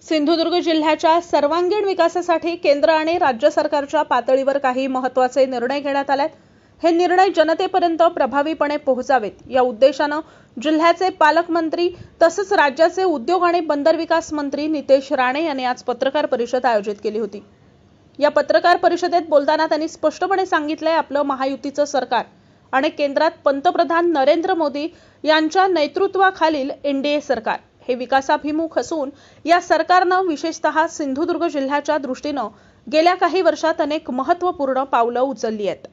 सिंधुदुर्ग जिल्ह्याच्या सर्वांगीण विकासासाठी केंद्र आणि राज्य सरकारच्या पातळीवर काही महत्त्वाचे निर्णय घेण्यात आलेत। हे निर्णय जनतेपर्यंत प्रभावीपणे पोहोचावेत या उद्देशाने जिल्ह्याचे पालकमंत्री तसेच राज्याचे उद्योग आणि बंदर विकास मंत्री नितेश राणे यांनी आज पत्रकार परिषद आयोजित केली होती। या पत्रकार परिषदेत बोलताना त्यांनी स्पष्टपणे सांगितले, आपलं महायुतीचं सरकार आणि केंद्रात पंतप्रधान नरेंद्र मोदी यांच्या नेतृत्वाखालील एनडीए सरकार हे विकासाभिमुख असून या सरकारने विशेषतः सिंधुदुर्ग जिल्ह्याच्या दृष्टीने गेल्या काही वर्षात अनेक महत्त्वपूर्ण पावले उचलली आहेत।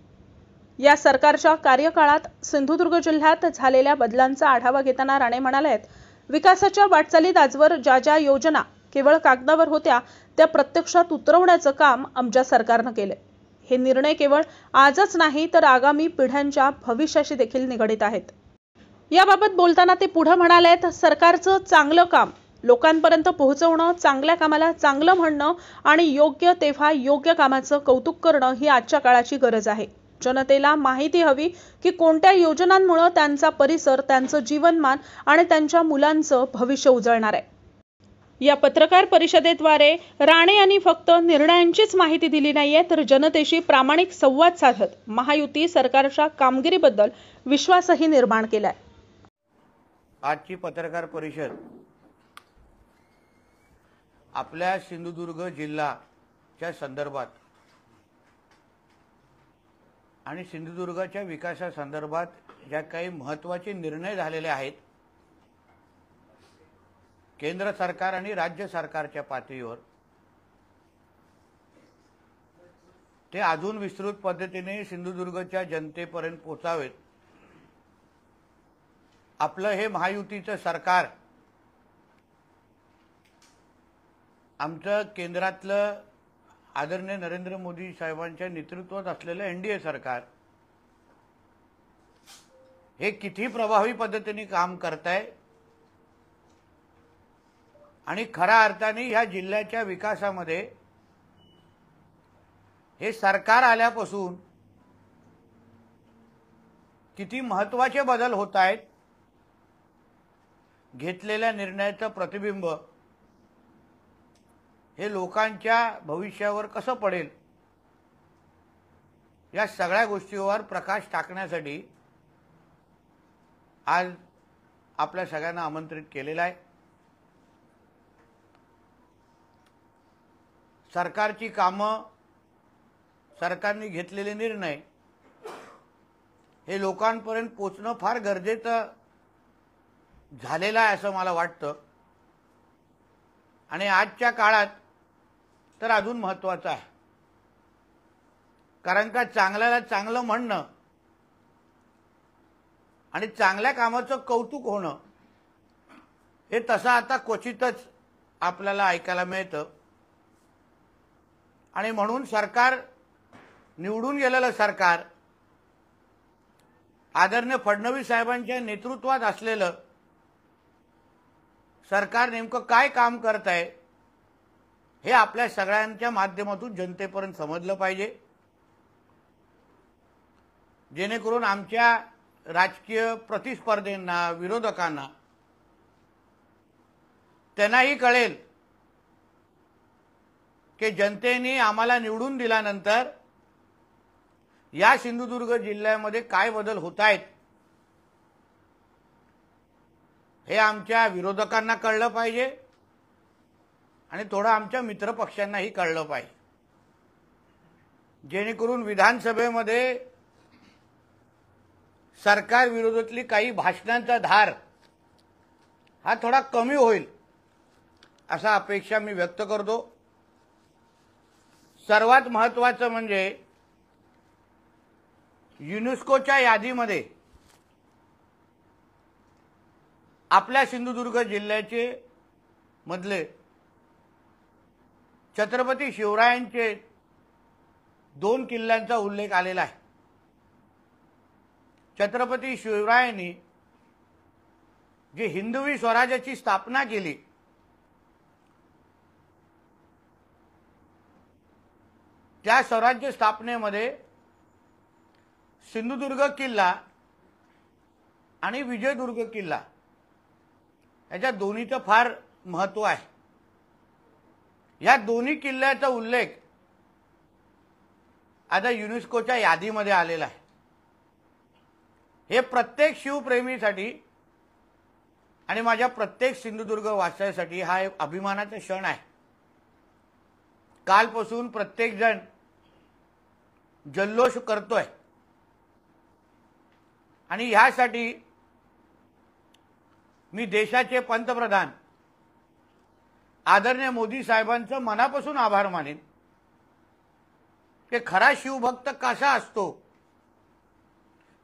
या सरकारच्या कार्यकाळात सिंधुदुर्ग जिल्ह्यात झालेल्या बदलांचा आढावा घेताना राणे म्हणाले, विकासाच्या वाटचालीत आजवर ज्या योजना केवळ कागदावर होत्या त्या प्रत्यक्षात उतरवण्याचे काम आमच्या सरकारने केले। हे निर्णय केवळ आजच नाही तर आगामी पिढ्यांच्या भविष्याशी देखील निगडित आहेत। याबाबत बोलताना ते पुढे म्हणालेत, सरकारचं चांगलं काम लोकांपर्यंत पोहोचवणं, चांगल्या कामाला चांगलं म्हणणं आणि योग्य तेव्हा योग्य कामाचं कौतुक करणं ही आजच्या काळाची गरज आहे। जनतेला माहिती हवी की कोणत्या योजनांमुळे त्यांचा परिसर, त्यांचं जीवनमान आणि त्यांच्या मुलांचं भविष्य उजळणार आहे। या पत्रकार परिषदेद्वारे राणे यांनी फक्त निर्णयांचीच माहिती दिली नाहीये तर जनतेशी प्रामाणिक संवाद साधत महायुती सरकारच्या कामगिरीबद्दल विश्वासही निर्माण केलाय। आजची पत्रकार परिषद आपल्या सिंधुदुर्ग जिल्ह्याच्या संदर्भात आणि सिंधुदुर्गाच्या विकासासंदर्भात ज्या काही महत्त्वाचे निर्णय झालेले आहेत केंद्र सरकार आणि राज्य सरकारच्या पातळीवर, ते अजून विस्तृत पद्धतीने सिंधुदुर्गच्या जनतेपर्यंत पोहोचावेत। आपलं हे महायुतीचं सरकार, आमचं केंद्रातलं आदरणीय नरेंद्र मोदी साहेबांच्या नेतृत्वात असलेलं एनडीए सरकार हे किती प्रभावी पद्धतीने काम करतंय आणि खऱ्या अर्थाने ह्या जिल्ह्याच्या विकासामध्ये हे सरकार आल्यापासून किती महत्त्वाचे बदल होत आहेत, घेतलेल्या निर्णयाचं प्रतिबिंब हे लोकांच्या भविष्यावर कसं पडेल या सगळ्या गोष्टींवर प्रकाश टाकण्यासाठी आज आपल्या सगळ्यांना आमंत्रित केलेलं आहे। सरकारची कामं, सरकारने घेतलेले निर्णय हे लोकांपर्यंत पोहोचणं फार गरजेचं झालेलं आहे असं मला वाटतं आणि आजच्या काळात तर अजून महत्त्वाचं आहे। कारण का चांगल्याला चांगलं म्हणणं आणि चांगल्या कामाचं कौतुक होणं हे तसं आता क्वचितच आपल्याला ऐकायला मिळतं आणि म्हणून सरकार, निवडून गेलेलं सरकार, आदरणीय फडणवीस साहेबांच्या नेतृत्वात असलेलं सरकार नेमकं काय काम करत आहे हे आपल्या सगळ्यांच्या माध्यमातून जनतेपर्यंत समजलं पाहिजे, जेणेकरून आमच्या राजकीय प्रतिस्पर्धींना, विरोधकांना त्यांनाही कळेल की जनतेने आम्हाला निवडून दिल्यानंतर या सिंधुदुर्ग जिल्ह्यामध्ये काय बदल होत आहेत हे आमच्या विरोधकांना कळलं पाहिजे आणि थोडं आमच्या मित्रपक्षांनाही कळलं पाहिजे, जेणेकरून विधानसभेमध्ये सरकार विरोधातली काही भाषणांचा धार हा थोडा कमी होईल असा अपेक्षा मी व्यक्त करतो। सर्वात महत्त्वाचं म्हणजे युनेस्कोच्या यादीमध्ये आपल्या सिंधुदुर्ग जिल्ह्याचे मधले छत्रपती शिवरायांचे 2 किल्ल्यांचा उल्लेख आलेला आहे। छत्रपती शिवरायांनी जी हिंदवी स्वराज्याची स्थापना केली त्या स्वराज्य स्थापनेमध्ये सिंधुदुर्ग किल्ला आणि विजयदुर्ग किल्ला याच्या दोन्हीचं फार महत्त्व आहे। या दोन्ही किल्ल्याचा उल्लेख आता युनेस्कोच्या यादीमध्ये आलेला आहे। हे प्रत्येक शिवप्रेमीसाठी आणि माझ्या प्रत्येक सिंधुदुर्ग वासियासाठी हा एक अभिमानाचा क्षण आहे। कालपासून प्रत्येक जण जल्लोष करतोय आणि ह्यासाठी मी देशाचे पंतप्रधान आदरणीय मोदी साहेबांचं मनापासून आभार मानेन की खरा शिवभक्त कसा असतो,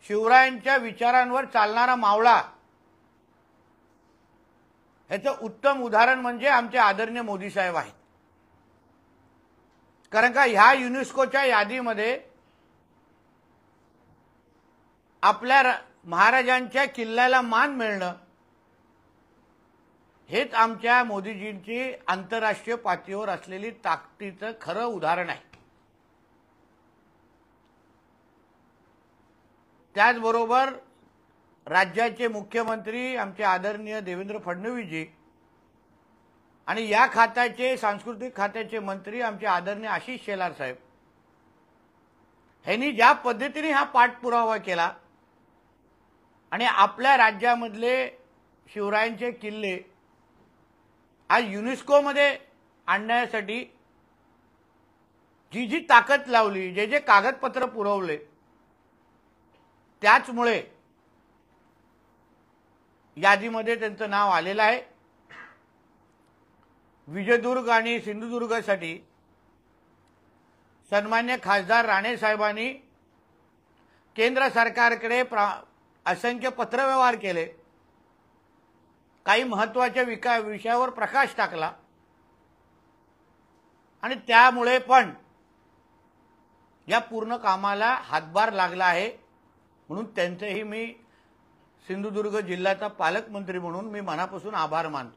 शिवरायांच्या विचारांवर चालणारा मावळा, याचं उत्तम उदाहरण म्हणजे आमचे आदरणीय मोदी साहेब आहेत। कारण का ह्या युनेस्कोच्या यादीमध्ये आपल्या महाराजांच्या किल्ल्याला मान मिळणं हेच आमच्या मोदीजींची आंतरराष्ट्रीय पातळीवर असलेली ताकदीचं खरं उदाहरण आहे। त्याचबरोबर राज्याचे मुख्यमंत्री आमचे आदरणीय देवेंद्र फडणवीसजी आणि या खात्याचे सांस्कृतिक खात्याचे मंत्री आमचे आदरणीय आशिष शेलार साहेब यांनी ज्या पद्धतीने हा पाठपुरावा केला आणि आपल्या राज्यामधले शिवरायांचे किल्ले आज युनेस्कोमध्ये आणण्यासाठी जी जी ताकद लावली, जे जे कागदपत्र पुरवले, त्याचमुळे यादीमध्ये त्यांचं नाव आलेलं आहे। विजयदुर्ग आणि सिंधुदुर्गसाठी सन्मान्य खासदार राणे साहेबांनी केंद्र सरकारकडे असंख्य पत्रव्यवहार केले, काही महत्त्वाच्या विषयावर प्रकाश टाकला आणि त्यामुळे पण या पूर्ण कामाला हातभार लागला आहे। म्हणून त्यांचेही मी सिंधुदुर्ग जिल्ह्याचा पालकमंत्री म्हणून मी मनापासून आभार मानतो।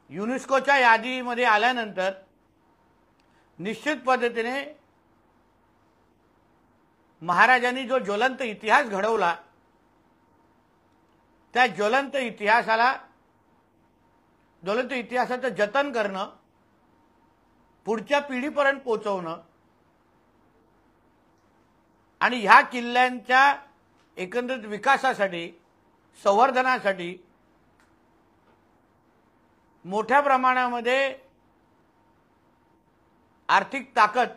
युनेस्कोच्या यादीमध्ये आल्यानंतर निश्चित पद्धतीने महाराजांनी जो ज्वलंत इतिहास घडवला, त्या ज्वलंत इतिहासाचं जतन करणं, पुढच्या पिढीपर्यंत पोहोचवणं आणि ह्या किल्ल्यांच्या एकंदरीत विकासासाठी, संवर्धनासाठी मोठ्या प्रमाणामध्ये आर्थिक ताकद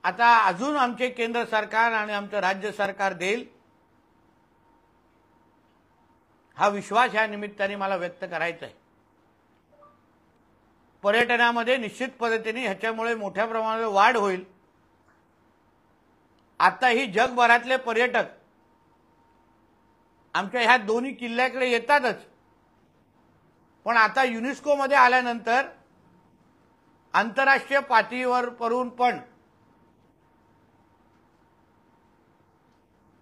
आता अजून आमचे केंद्र सरकार आणि आमचं राज्य सरकार देईल, हा विश्वास या निमित्ताने मला व्यक्त करायचा आहे। पर्यटनामध्ये निश्चित पद्धतीने ह्याच्यामुळे मोठ्या प्रमाणात वाढ होईल। आता ही जगभरातले पर्यटक आमच्या ह्या दोन्ही किल्ल्याकडे येतातच, पण आता युनेस्कोमध्ये आल्यानंतर आंतरराष्ट्रीय पातळीवर पण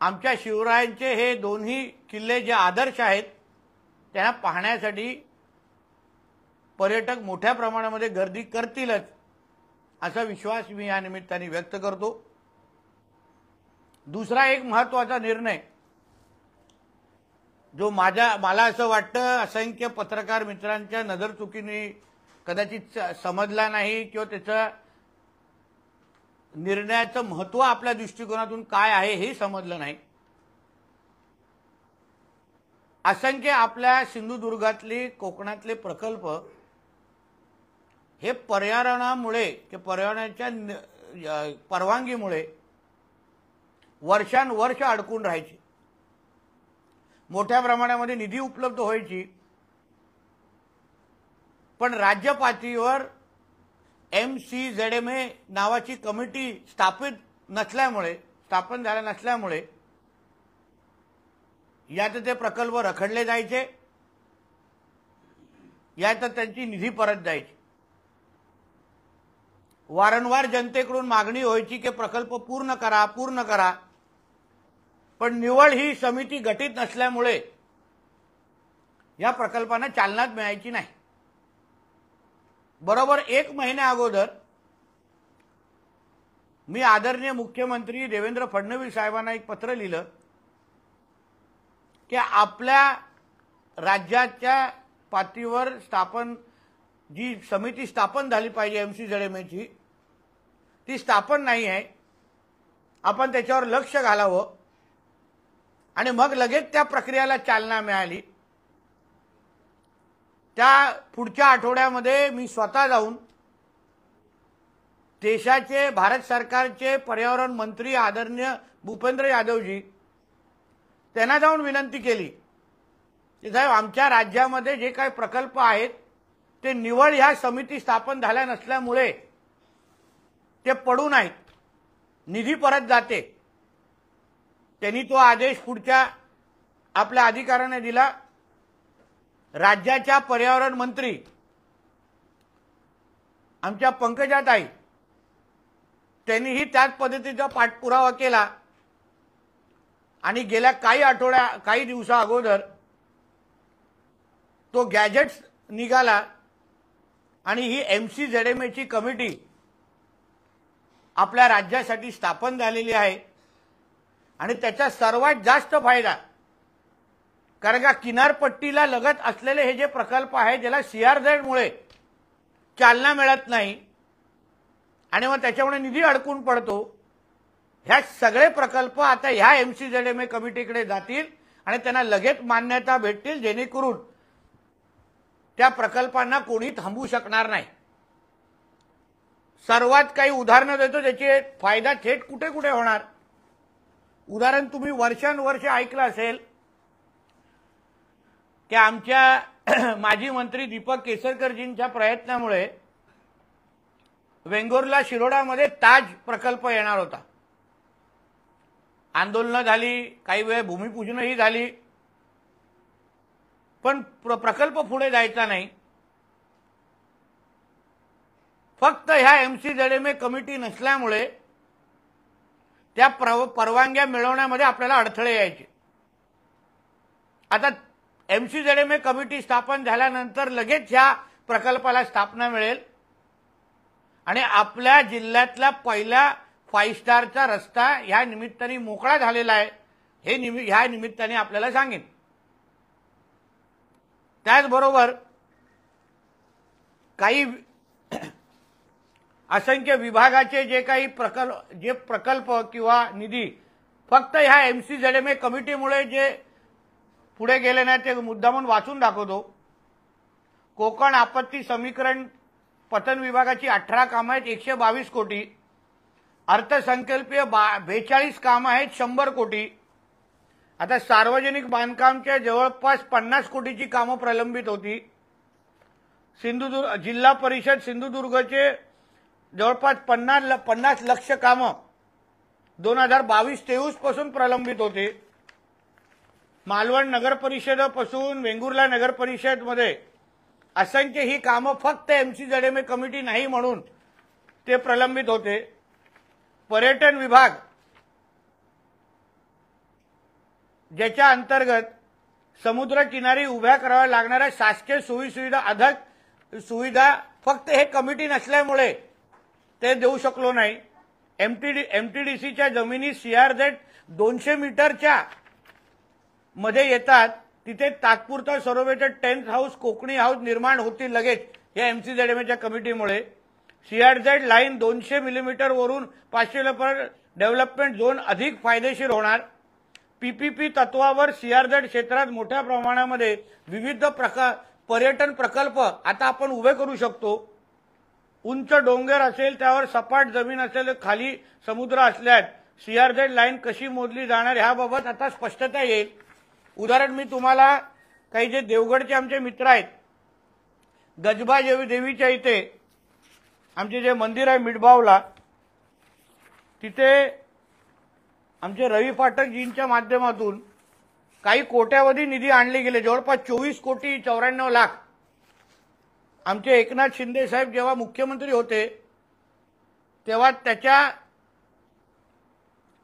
आमच्या शिवरायांचे हे दोन्ही किल्ले जे आदर्श आहेत त्यांना पाहण्यासाठी पर्यटक मोठ्या प्रमाणामध्ये गर्दी करतीलच, असा विश्वास मी या निमित्ताने व्यक्त करतो। दुसरा एक महत्त्वाचा निर्णय जो मला असं वाटतं असंख्य पत्रकार मित्रांच्या नजरचुकीने कदाचित समजला नाही किंवा त्याचा निर्णयाचं महत्त्व आपल्या दृष्टिकोनातून काय आहे हे समजलं नाही। असंख्य आपल्या सिंधुदुर्गातले कोकणातले प्रकल्प हे पर्यावरणामुळे की पर्यावरणाच्या परवानगीमुळे वर्षानुवर्ष अडकून राहायचे, मोठ्या प्रमाणामध्ये निधी उपलब्ध व्हायची, पण राज्य पातळीवर MCZMA नावाची कमिटी स्थापन झाल्या नसल्यामुळे यात ते प्रकल्प रखडले जायचे, यात त्यांची निधी परत जायची। वारंवार जनतेकडून मागणी व्हायची की प्रकल्प पूर्ण करा, पण निवड ही समिती गठीत नसल्यामुळे या प्रकल्पांना चालना मिळायची नाही। बरोबर 1 महिन्या अगोदर मी आदरणीय मुख्यमंत्री देवेंद्र फडणवीस साहेबांना एक पत्र लिहिलं की आपल्या राज्याच्या पातळीवर स्थापन जी समिती स्थापन झाली पाहिजे MCZMAची ती स्थापन नाही आहे। आपण त्याच्यावर लक्ष घालावं आणि मग लगेच त्या प्रक्रियेला चालना मिळाली। त्या पुढच्या आठवड्यामध्ये मी स्वतः जाऊन देशाचे भारत सरकारचे पर्यावरण मंत्री आदरणीय भूपेंद्र यादवजी त्यांना जाऊन विनंती केली की साहेब आमच्या राज्यामध्ये जे काही प्रकल्प आहेत ते निवळ ह्या समिती स्थापन झाल्या नसल्यामुळे ते पडून आहेत, निधी परत जाते। त्यांनी तो आदेश पुढच्या आपल्या अधिकाऱ्याने दिला। राज्याच्या पर्यावरण मंत्री आमच्या पंकजाताई त्यांनीही त्याच पद्धतीचा पाठपुरावा केला आणि गेल्या काही दिवसा अगोदर तो गॅजेट्स निघाला आणि ही MCZMAची कमिटी आपल्या राज्यासाठी स्थापन झालेली आहे। आणि त्याचा सर्वात जास्त फायदा, कारण का किनारपट्टीला लगत असलेले हे जे प्रकल्प आहेत ज्याला CRZ मुळे चालना मिळत नाही आणि मग त्याच्यामुळे निधी अडकून पडतो, ह्या सगळे प्रकल्प आता ह्या MCZMA कमिटीकडे जातील आणि त्यांना लगेच मान्यता भेटतील, जेणेकरून त्या प्रकल्पांना कोणी थांबवू शकणार नाही। सर्वात काही उदाहरणं देतो ज्याचे फायदा थेट कुठे कुठे होणार। उदाहरण तुम्ही वर्षानुवर्ष ऐकलं असेल की आमच्या माजी मंत्री दीपक केसरकरजींच्या प्रयत्नामुळे वेंगुर्ला शिरोडामध्ये ताज प्रकल्प येणार होता। आंदोलनं झाली, काही वेळ भूमिपूजनही झाली, पण प्रकल्प पुढे जायचा नाही। फक्त ह्या MCZMA कमिटी नसल्यामुळे त्या परवानग्या मिळवण्यामध्ये आपल्याला अडथळे यायचे। आता MCZMA कमिटी स्थापन झाल्यानंतर लगेच ह्या प्रकल्पाला स्थापना मिळेल आणि आपल्या जिल्ह्यातला पहिला 5 स्टारचा रस्ता ह्या निमित्ताने मोकळा झालेला आहे, हे ह्या निमित्ताने आपल्याला सांगेन। त्याचबरोबर काही असंख्य विभागाचे जे काही प्रकल्प किंवा निधी फक्त ह्या MCZMA कमिटीमुळे जे पुढे गेले नाही ते मुद्दा म्हणून वाचून दाखवतो। कोकण आपत्ती समीकरण पतन विभागाची 18 कामं आहेत 122 कोटी, अर्थसंकल्पीय 42 कामं आहेत 100 कोटी। आता सार्वजनिक बांधकामच्या जवळपास 50 कोटीची कामं प्रलंबित होती। सिंधुदुर्ग जिल्हा परिषद सिंधुदुर्गचे जवळपास 50 लक्ष कामं 2022-23 पासून प्रलंबित होते। मालवण नगर परिषदेपासून वेंगुर्ला नगर परिषदमध्ये असंख्य ही कामं फक्त MCZMA कमिटी नाही म्हणून ते प्रलंबित होते। पर्यटन विभाग ज्याच्या अंतर्गत समुद्र किनारी उभ्या कराव्या लागणाऱ्या शासकीय सोयीसुविधा अधिक सुविधा फक्त हे कमिटी नसल्यामुळे ते देऊ शकलो नाही। MTDCच्या जमिनी CRZ 200 मीटरच्या मध्ये येतात, तिथे तात्पुरता सरोवेटेड टेंट हाऊस कोकणी हाऊस निर्माण होतील लगेच या MCZMAच्या कमिटीमुळे। CRZ लाईन 200 मिलीमीटर वरून 500 पर्यंत डेव्हलपमेंट झोन अधिक फायदेशीर होणार। PPP तत्वावर CRZ क्षेत्रात मोठ्या प्रमाणामध्ये विविध पर्यटन प्रकल्प आता आपण उभे करू शकतो। उंच डोंगर असेल, त्यावर सपाट जमीन असेल, खाली समुद्र असल्यास CRZ लाईन कशी मोजली जाणार ह्याबाबत आता स्पष्टता येईल। उदाहरण मी तुम्हाला काही जे देवगडचे आमचे मित्र आहेत, गजबा देवीच्या इथे आमचे जे मंदिर आहे मिठबावला, तिथे आमचे रवी फाटकजींच्या माध्यमातून काही कोट्यावधी निधी आणले गेले, जवळपास 24 कोटी 94 लाख। आमचे एकनाथ शिंदे साहेब जेव्हा मुख्यमंत्री होते तेव्हा त्याच्या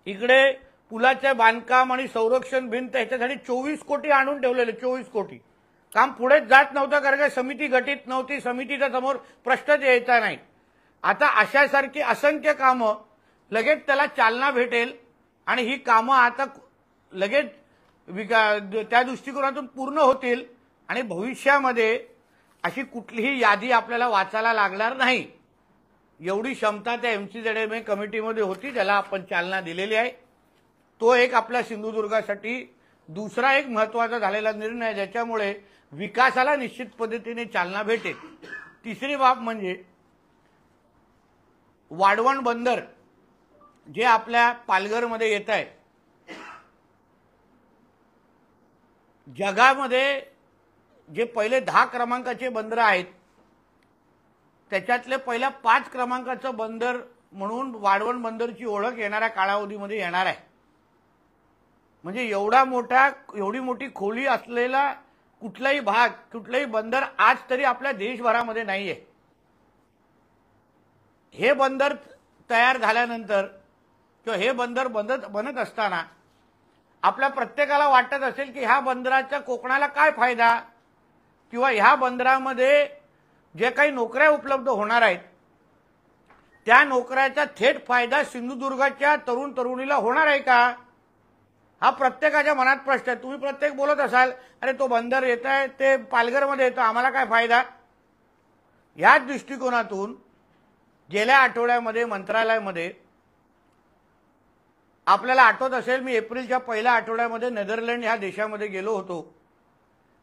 इकडे पुलाचे बांधकाम आणि संरक्षण भिंत याच्यासाठी 24 कोटी आणून ठेवलेले। 24 कोटी काम पुढेच जात नव्हतं, कारण का समिती गठीत नव्हती, समितीच्या समोर प्रश्नच यायचा नाही। आता अशासारखी असंख्य कामं लगेच त्याला चालना भेटेल आणि ही कामं आता लगेच त्या दृष्टिकोनातून पूर्ण होतील आणि भविष्यामध्ये अशी कुठलीही यादी आपल्याला वाचायला लागणार नाही, एवढी क्षमता त्या MCZMA कमिटीमध्ये होती, ज्याला आपण चालना दिलेली आहे। तो एक आपल्या सिंधुदुर्गासाठी दुसरा एक महत्त्वाचा झालेला निर्णय आहे, ज्याच्यामुळे विकासाला निश्चित पद्धतीने चालना भेटेल। तिसरी बाब म्हणजे वाढवण बंदर जे आपल्या पालघरमध्ये येत आहे। जगामध्ये जे पहिले 10 क्रमांकाचे बंदर आहेत त्याच्यातले पहिल्या 5 क्रमांकाचं बंदर म्हणून वाढवण बंदरची ओळख येणाऱ्या कालावधीमध्ये येणार आहे। म्हणजे एवढी मोठी खोली असलेला कुठलाही भाग, कुठलाही बंदर आज तरी आपल्या देशभरामध्ये नाहीये। हे बंदर तयार झाल्यानंतर किंवा हे बंदर बनत असताना आपल्या प्रत्येकाला वाटत असेल की ह्या बंदराचा कोकणाला काय फायदा, किंवा ह्या बंदरामध्ये जे काही नोकऱ्या उपलब्ध होणार आहेत त्या नोकऱ्याचा थेट फायदा सिंधुदुर्गाच्या तरुण तरुणीला होणार आहे का, हा प्रत्येकाच्या मनात प्रश्न आहे। तुम्ही प्रत्येक बोलत असाल अरे तो बंदर येत आहे ते पालघरमध्ये येतो, आम्हाला काय फायदा। या दृष्टिकोनातून गेल्या आठवड्यामध्ये मंत्रालयामध्ये आपल्याला आठवत असेल, मी एप्रिलच्या पहिल्या आठवड्यामध्ये नेदरलँड ह्या देशामध्ये गेलो होतो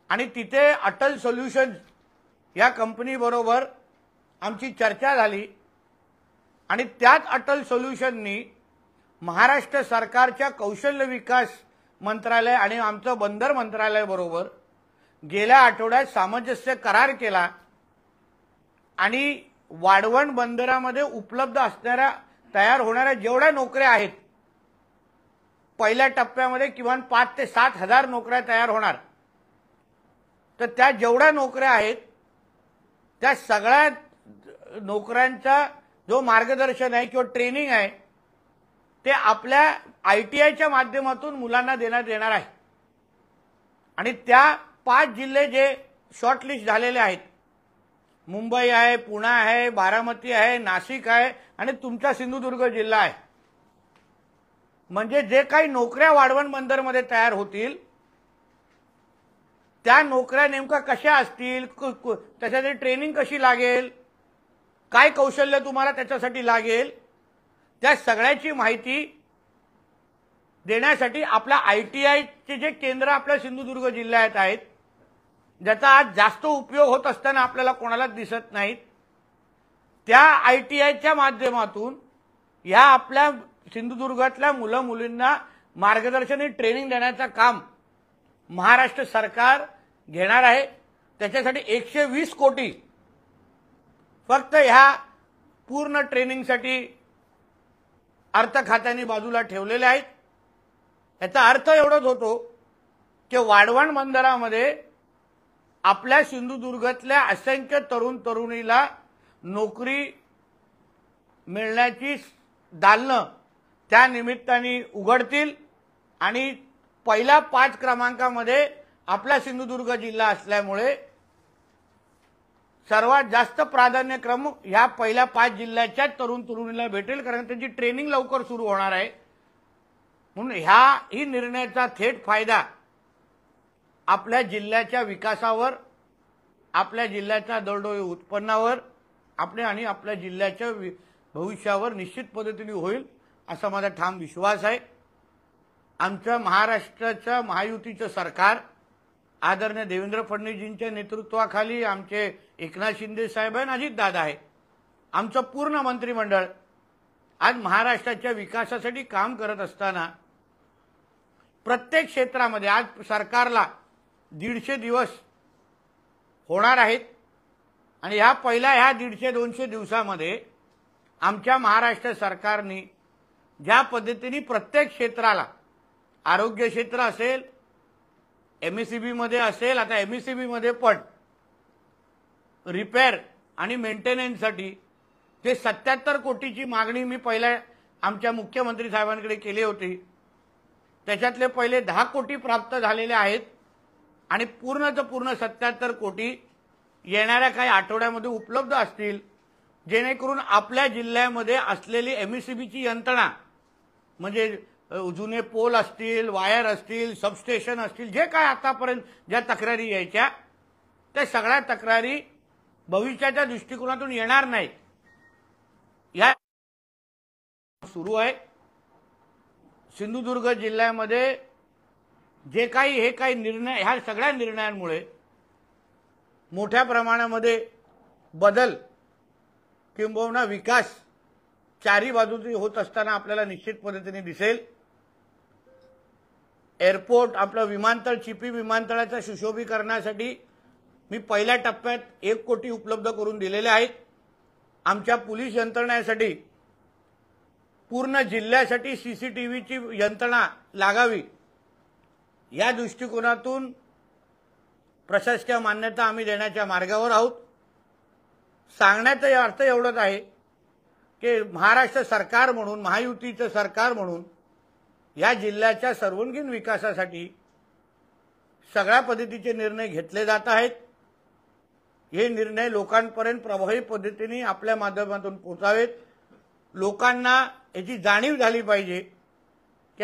आणि तिथे अटल सोल्युशन्स या कंपनी बरोबर आमची चर्चा झाली आणि त्याच अटल सोल्युशननी महाराष्ट्र सरकारच्या कौशल्य विकास मंत्रालय आणि आमचं बंदर मंत्रालय बरोबर गेल्या आठवड्यात सामंजस्य करार केला आणि वाढवण बंदरामध्ये उपलब्ध असणाऱ्या तयार होणाऱ्या जेवढ्या नोकऱ्या आहेत, पहिल्या टप्प्यामध्ये किमान 5 ते 7 हजार नोकऱ्या तयार होणार, तर त्या जेवढ्या नोकऱ्या आहेत त्या सगळ्या नोकऱ्यांचा जो मार्गदर्शन आहे किंवा ट्रेनिंग आहे ते आपल्या ITIच्या माध्यमातून मुलांना देण्यात येणार आहे। आणि त्या 5 जिल्हे जे शॉर्टलिस्ट झालेले आहेत, मुंबई आहे, पुणे आहे, बारामती आहे, नाशिक आहे आणि तुमचा सिंधुदुर्ग जिल्हा आहे। म्हणजे जे काही नोकऱ्या वाढवण बंदरमध्ये तयार होतील त्या नोकऱ्या नेमका कशा असतील, त्याच्यासाठी ट्रेनिंग कशी लागेल, काय कौशल्य तुम्हाला त्याच्यासाठी लागेल, त्या सगळ्याची माहिती देण्यासाठी आपल्या ITIचे जे केंद्र आपल्या सिंधुदुर्ग जिल्ह्यात आहेत, ज्याचा आज जास्त उपयोग होत असताना आपल्याला कोणालाच दिसत नाहीत, त्या ITIच्या माध्यमातून या आपल्या सिंधुदुर्गातल्या मुलं मुलींना मार्गदर्शन आणि ट्रेनिंग देण्याचं काम महाराष्ट्र सरकार घेणार आहे। त्याच्यासाठी 120 कोटी फक्त ह्या पूर्ण ट्रेनिंगसाठी अर्थ खात्याने बाजूला ठेवलेले आहेत। याचा अर्थ एवढाच होतो की वाढवण बंदरामध्ये आपल्या सिंधुदुर्गातल्या असंख्य तरुण तरुणीला नोकरी मिळण्याची दालनं त्या निमित्ताने उघडतील आणि पहिल्या 5 क्रमांकामध्ये आपला सिंधुदुर्ग जिल्हा असल्यामुळे सर्वात जास्त प्राधान्यक्रम ह्या पहिल्या 5 जिल्ह्याच्या तरुण तरुणीला भेटेल, कारण त्यांची ट्रेनिंग लवकर सुरू होणार आहे। म्हणून ही निर्णयाचा थेट फायदा आपल्या जिल्ह्याच्या विकासावर, आपल्या जिल्ह्याच्या दरडोई उत्पन्नावर आणि आपल्या जिल्ह्याच्या भविष्यावर निश्चित पद्धतीने होईल असा माझा ठाम विश्वास आहे। आमच्या महाराष्ट्राच्या महायुतीचं सरकार आदरणीय देवेंद्र फडणवीसजींच्या नेतृत्वाखाली आमचे एकनाथ शिंदे साहेब आणि अजितदादा आहे, आमचं पूर्ण मंत्रिमंडळ आज महाराष्ट्राच्या विकासासाठी काम करत असताना प्रत्येक क्षेत्रामध्ये आज सरकारला 150 दिवस होणार आहेत आणि ह्या 150-200 दिवसामध्ये आमच्या महाराष्ट्र सरकारने ज्या पद्धतीने प्रत्येक क्षेत्राला, आरोग्य क्षेत्र असेल, MSEB मध्ये असेल, आता MSEB मध्ये पण रिपेअर आणि मेंटेनन्ससाठी जे 77 कोटीची मागणी मी पहिल्या आमच्या मुख्यमंत्री साहेबांकडे केली होती, त्याच्यातले पहिले 10 कोटी प्राप्त झालेले आहेत आणि पूर्णचं पूर्ण 77 कोटी येणाऱ्या काही आठवड्यामध्ये उपलब्ध असतील, जेणेकरून आपल्या जिल्ह्यामध्ये असलेली MSEBची यंत्रणा म्हणजे जुने पोल असतील, वायर असतील, सबस्टेशन असतील, जे काय आतापर्यंत ज्या तक्रारी यायच्या त्या सगळ्या तक्रारी भविष्याच्या दृष्टिकोनातून येणार नाहीत। या सुरू आहे। सिंधुदुर्ग जिल्ह्यामध्ये जे काही निर्णय, ह्या सगळ्या निर्णयांमुळे मोठ्या प्रमाणामध्ये बदल किंबहुना विकास चारी बाजूनी होत असताना आपल्याला निश्चित पद्धतीने दिसेल। एअरपोर्ट, आपलं विमानतळ, चिपी विमानतळाच्या सुशोभीकरणासाठी मी पहिल्या टप्प्यात 1 कोटी उपलब्ध करून दिलेले आहेत। आमच्या पोलीस यंत्रणेसाठी पूर्ण जिल्ह्यासाठी सीसीटीव्हीची यंत्रणा लागावी या दृष्टिकोनातून प्रशासकीय मान्यता आम्ही देण्याच्या मार्गावर आहोत। सांगण्याचा अर्थ एवढाच आहे की महाराष्ट्र सरकार म्हणून, महायुतीचं सरकार म्हणून या जिल्ह्याच्या सर्वांगीण विकासासाठी सगळ्या पद्धतीचे निर्णय घेतले जात आहेत। हे निर्णय लोकांपर्यंत प्रभावी पद्धतीने आपल्या माध्यमातून पोहोचावेत। लोकांना याची जाणीव झाली पाहिजे की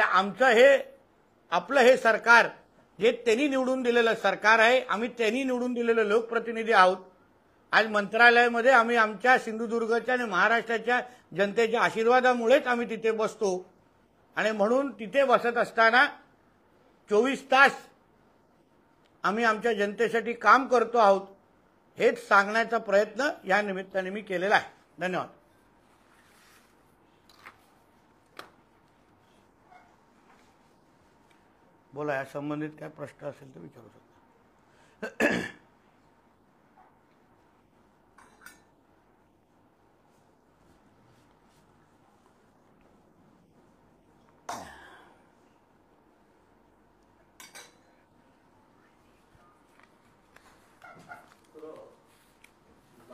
आपलं हे सरकार जे त्यांनी निवडून दिलेलं सरकार आहे, आम्ही त्यांनी निवडून दिलेले लोकप्रतिनिधी आहोत। आज मंत्रालयामध्ये आम्ही आमच्या सिंधुदुर्गच्या आणि महाराष्ट्राच्या जनतेच्या आशीर्वादामुळेच आम्ही तिथे बसतो आणि म्हणून तिथे बसत असताना 24 तास आम्ही आमच्या जनतेसाठी काम करतो आहोत, हेच सांगण्याचा प्रयत्न या निमित्ताने मी केलेला आहे। धन्यवाद। बोला, या संबंधित काय प्रश्न असेल तर विचारू शकता।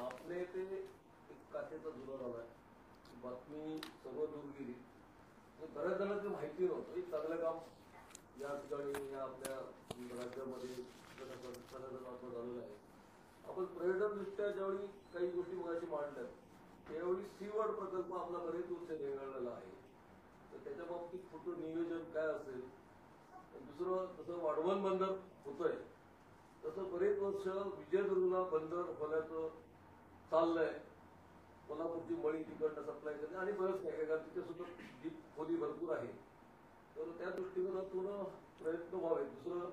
आपले ते एक काचेचा जुना झालाय, बातमी सर्व दूर गेली। बऱ्याच जणांना माहिती नव्हतं एक चांगलं काम या ठिकाणी या आपल्या राज्यामध्ये झालेलं आहे। आपण पर्यटन दृष्ट्या ज्यावेळी काही गोष्टी मगाशी मांडल्या त्यावेळी सीवर्ड प्रकल्प आपला बरेच वर्ष रेंगाळलेला आहे, तर त्याच्या बाबतीत कुठं नियोजन काय असेल। दुसरं, जसं वाढवण बंदर होतंय तसं बरेच वर्ष विजयदुर्गला बंदर होण्याचं चाललंय। कोल्हापूरची मळी तिकडनं सप्लाय करते आणि बरंच काय कारण तिथे सुद्धा डीप खोली भरपूर आहे, तर त्या दृष्टिकोनातून प्रयत्न व्हावे। दुसरं,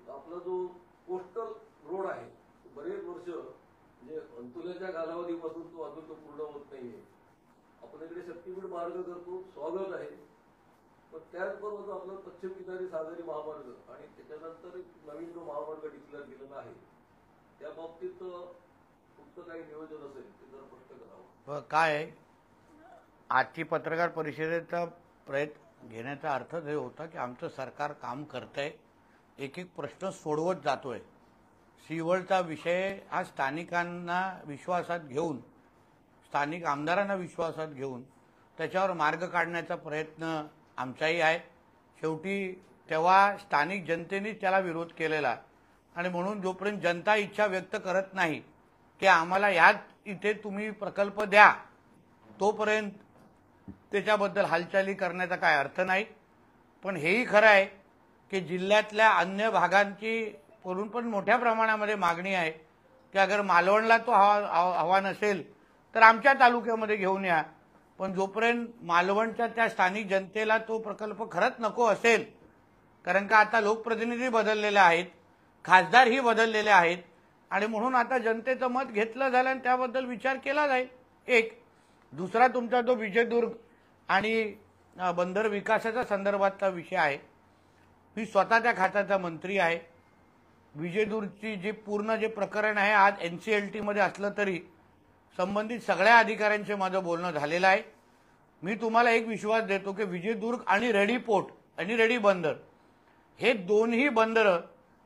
आपला जो कोस्टल रोड आहे बरेच वर्ष म्हणजे अंतुल्याच्या कालावधीपासून तो अजून तो पूर्ण होत नाहीये। आपण इकडे शक्तीपीठ मार्ग करतो, स्वागत आहे, पण त्याचबरोबर आपलं पश्चिम किनारी सागरी महामार्ग आणि त्याच्यानंतर एक नवीन जो महामार्ग डिक्लेअर केलेला आहे त्या बाबतीत कुठलं काही नियोजन असेल ते जरा स्पष्ट करावं। काय आजची पत्रकार परिषदेचा प्रयत्न घेण्याचा अर्थ हे होता की आमचं सरकार काम करतंय, एक एक प्रश्न सोडवत जातोय। सीवर्डचा विषय हा स्थानिकांना विश्वासात घेऊन, स्थानिक आमदारांना विश्वासात घेऊन त्याच्यावर मार्ग काढण्याचा प्रयत्न आमचाही आहे। शेवटी तेव्हा स्थानिक जनतेने त्याला विरोध केलेला आणि म्हणून जोपर्यंत जनता इच्छा व्यक्त करत नाही की आम्हाला याच इथे तुम्ही प्रकल्प द्या, तोपर्यंत त्याच्याबद्दल हालचाली करण्याचा काय अर्थ नाही। पण हेही खरं आहे की जिल्ह्यातल्या अन्य भागांची करून पण मोठ्या प्रमाणामध्ये मागणी आहे की अगर मालवणला तो हवा नसेल तर आमच्या तालुक्यामध्ये घेऊन या। पण जोपर्यंत मालवणच्या त्या स्थानिक जनतेला तो प्रकल्प खरंच नको असेल, कारण का आता लोकप्रतिनिधी बदललेले आहेत, खासदारही बदललेले आहेत आणि म्हणून आता जनतेचं मत घेतलं जाईल आणि त्याबद्दल विचार केला जाईल। एक दुसरा तुमचा तो विजयदुर्ग आणि बंदर विकासाच्या संदर्भातला विषय आहे। मी स्वतः त्या खात्याचा मंत्री आहे। विजयदुर्गची जी पूर्ण जे प्रकरण आहे आज NCLT मध्ये असलं तरी संबंधित सगळ्या अधिकाऱ्यांचे माझं बोलणं झालेलं आहे। मी तुम्हाला एक विश्वास देतो की विजयदुर्ग आणि रेडी पोर्ट आणि रेडी बंदर हे दोन्ही बंदर